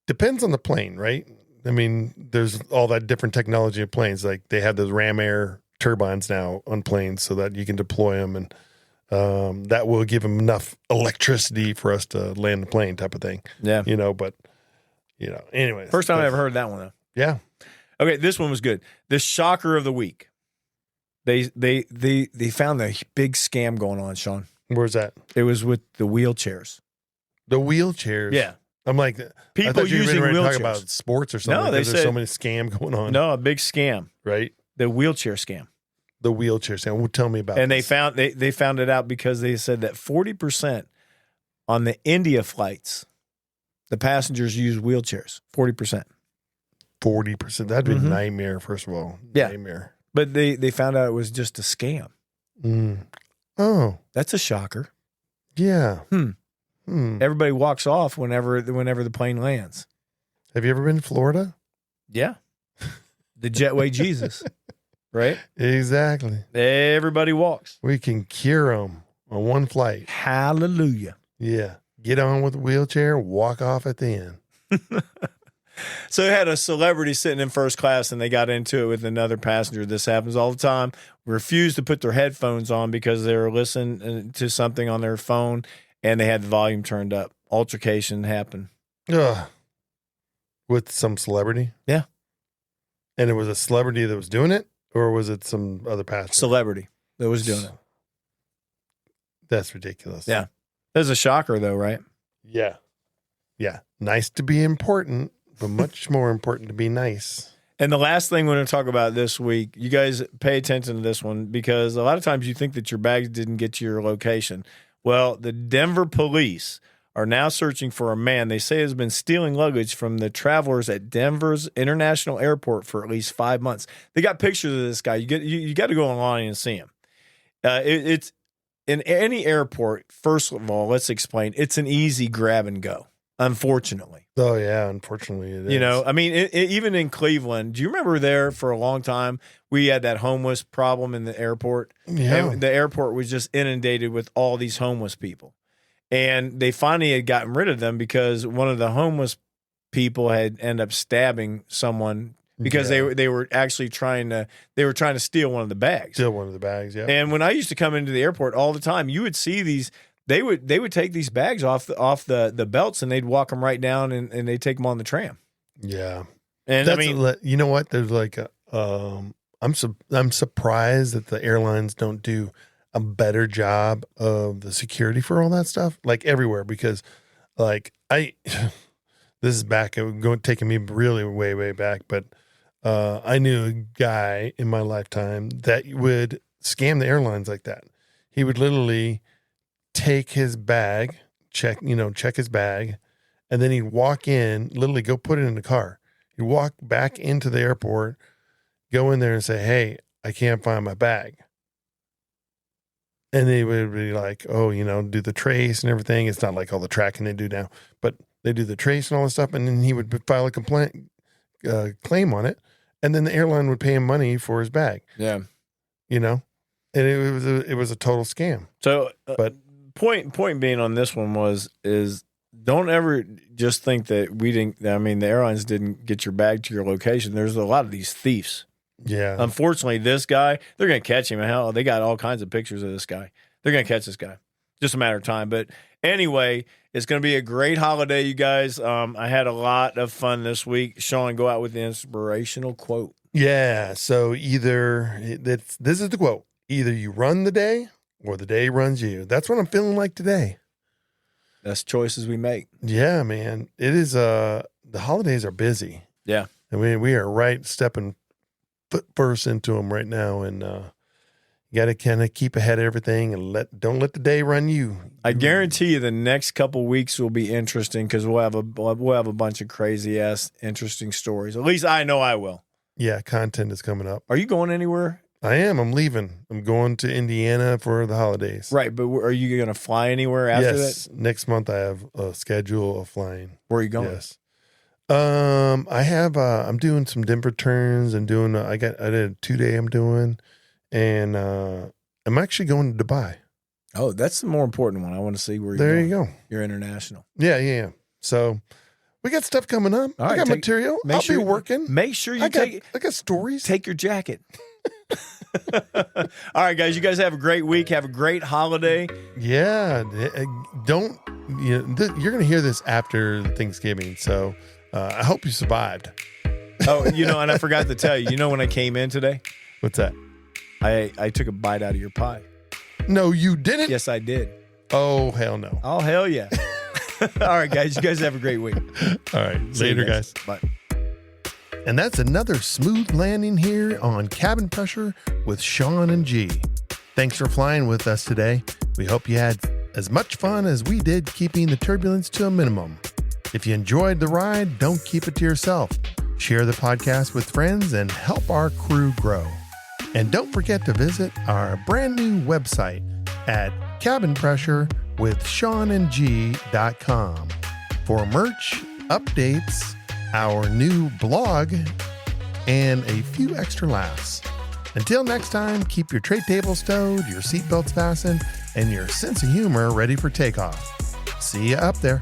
Speaker 1: Depends on the plane, right? I mean, there's all that different technology in planes. Like they have those ram air turbines now on planes so that you can deploy them, and that will give them enough electricity for us to land the plane, type of thing.
Speaker 3: Yeah.
Speaker 1: Anyway.
Speaker 3: First time I ever heard that one, though.
Speaker 1: Yeah.
Speaker 3: Okay, this one was good. The shocker of the week. They found a big scam going on, Sean.
Speaker 1: Where's that?
Speaker 3: It was with the wheelchairs.
Speaker 1: The wheelchairs.
Speaker 3: Yeah.
Speaker 1: I'm like,
Speaker 3: People
Speaker 1: I thought you were
Speaker 3: using
Speaker 1: ready to talk
Speaker 3: wheelchairs.
Speaker 1: about sports or something.
Speaker 3: No, they
Speaker 1: because there's
Speaker 3: said-
Speaker 1: so many scams going on.
Speaker 3: No, a big scam.
Speaker 1: Right?
Speaker 3: The wheelchair scam.
Speaker 1: The wheelchair scam. Well, tell me about
Speaker 3: And
Speaker 1: this.
Speaker 3: they found it out because they said that 40% on the India flights, the passengers use wheelchairs. 40%.
Speaker 1: 40%. That'd be a nightmare, first of all.
Speaker 3: Yeah.
Speaker 1: Nightmare.
Speaker 3: But they found out it was just a scam.
Speaker 1: Oh.
Speaker 3: That's a shocker.
Speaker 1: Yeah.
Speaker 3: Everybody walks off whenever the plane lands.
Speaker 1: Have you ever been to Florida?
Speaker 3: Yeah. The Jetway Jesus. Right?
Speaker 1: Exactly.
Speaker 3: Everybody walks.
Speaker 1: We can cure them on one flight.
Speaker 3: Hallelujah.
Speaker 1: Yeah. Get on with the wheelchair, walk off at the end.
Speaker 3: So they had a celebrity sitting in first class and they got into it with another passenger. This happens all the time. Refused to put their headphones on because they were listening to something on their phone and they had the volume turned up. Altercation happened.
Speaker 1: Ugh. With some celebrity?
Speaker 3: Yeah.
Speaker 1: And it was a celebrity that was doing it? Or was it some other passenger?
Speaker 3: Celebrity that was doing it.
Speaker 1: That's ridiculous.
Speaker 3: Yeah. That's a shocker though, right?
Speaker 1: Yeah. Yeah. Nice to be important, but much more important to be nice.
Speaker 3: And the last thing we're going to talk about this week, you guys pay attention to this one because a lot of times you think that your bags didn't get to your location. Well, the Denver police are now searching for a man they say has been stealing luggage from the travelers at Denver's International Airport for at least 5 months. They got pictures of this guy. You got to go online and see him. It's in any airport. First of all, let's explain. It's an easy grab and go. Unfortunately.
Speaker 1: Oh yeah, unfortunately it is.
Speaker 3: You know, I mean, even in Cleveland, do you remember there for a long time we had that homeless problem in the airport?
Speaker 1: Yeah.
Speaker 3: And the airport was just inundated with all these homeless people. And they finally had gotten rid of them because one of the homeless people had ended up stabbing someone because they were actually trying to steal one of the bags.
Speaker 1: Steal one of the bags, yeah.
Speaker 3: And when I used to come into the airport all the time, you would see these. They would take these bags off the belts and they'd walk them right down and they'd take them on the tram.
Speaker 1: Yeah.
Speaker 3: And I mean,
Speaker 1: you know what? There's like I'm surprised that the airlines don't do a better job of the security for all that stuff, like everywhere, because like this is back, taking me really way, way back, but I knew a guy in my lifetime that would scam the airlines like that. he would literally take his bag, check his bag, and then he'd walk in, literally go put it in the car. He'd walk back into the airport, go in there and say, "Hey, I can't find my bag." And they would be like, "Oh, do the trace and everything." It's not like all the tracking they do now, but they do the trace and all this stuff. And then he would file a claim on it. And then the airline would pay him money for his bag.
Speaker 3: Yeah.
Speaker 1: And it was a total scam.
Speaker 3: So,
Speaker 1: but
Speaker 3: point being on this one is don't ever just think that the airlines didn't get your bag to your location. There's a lot of these thieves.
Speaker 1: Yeah.
Speaker 3: Unfortunately, this guy, they're going to catch him. Hell, they got all kinds of pictures of this guy. They're going to catch this guy. Just a matter of time. But anyway, it's going to be a great holiday, you guys. I had a lot of fun this week. Sean, go out with the inspirational quote.
Speaker 1: Yeah. So this is the quote. Either you run the day or the day runs you. That's what I'm feeling like today.
Speaker 3: That's choices we make.
Speaker 1: Yeah, man. It is, the holidays are busy.
Speaker 3: Yeah.
Speaker 1: And we are stepping foot first into them right now. And, you got to kind of keep ahead of everything and don't let the day run you.
Speaker 3: I guarantee you the next couple weeks will be interesting because we'll have a bunch of crazy ass interesting stories. At least I know I will.
Speaker 1: Yeah, content is coming up.
Speaker 3: Are you going anywhere?
Speaker 1: I am. I'm leaving. I'm going to Indiana for the holidays.
Speaker 3: Right, but are you going to fly anywhere after
Speaker 1: that? Next month I have a schedule of flying.
Speaker 3: Where are you going?
Speaker 1: Yes. I have. I'm doing some Denver turns and doing. I did a 2-day. I'm doing. And I'm actually going to Dubai.
Speaker 3: Oh, that's the more important one. I want to see where you're
Speaker 1: there
Speaker 3: going.
Speaker 1: You go.
Speaker 3: You're international.
Speaker 1: Yeah. So we got stuff coming up.
Speaker 3: All right,
Speaker 1: I got material. I'll be working.
Speaker 3: Make sure you
Speaker 1: I got stories.
Speaker 3: Take your jacket. All right, guys. You guys have a great week. Have a great holiday.
Speaker 1: Yeah. Don't. You're going to hear this after Thanksgiving. So I hope you survived.
Speaker 3: Oh, and I forgot to tell you. When I came in today?
Speaker 1: What's that?
Speaker 3: I took a bite out of your pie.
Speaker 1: No, you didn't?
Speaker 3: Yes, I did.
Speaker 1: Oh, hell no.
Speaker 3: Oh, hell yeah. All right, guys. You guys have a great week.
Speaker 1: All right. Later, guys.
Speaker 3: Bye.
Speaker 1: And that's another smooth landing here on Cabin Pressure with Sean and G. Thanks for flying with us today. We hope you had as much fun as we did keeping the turbulence to a minimum. If you enjoyed the ride, don't keep it to yourself. Share the podcast with friends and help our crew grow. And don't forget to visit our brand new website at cabinpressurewithseanandg.com for merch, updates, our new blog, and a few extra laughs. Until next time, keep your tray table stowed, your seatbelts fastened, and your sense of humor ready for takeoff. See you up there.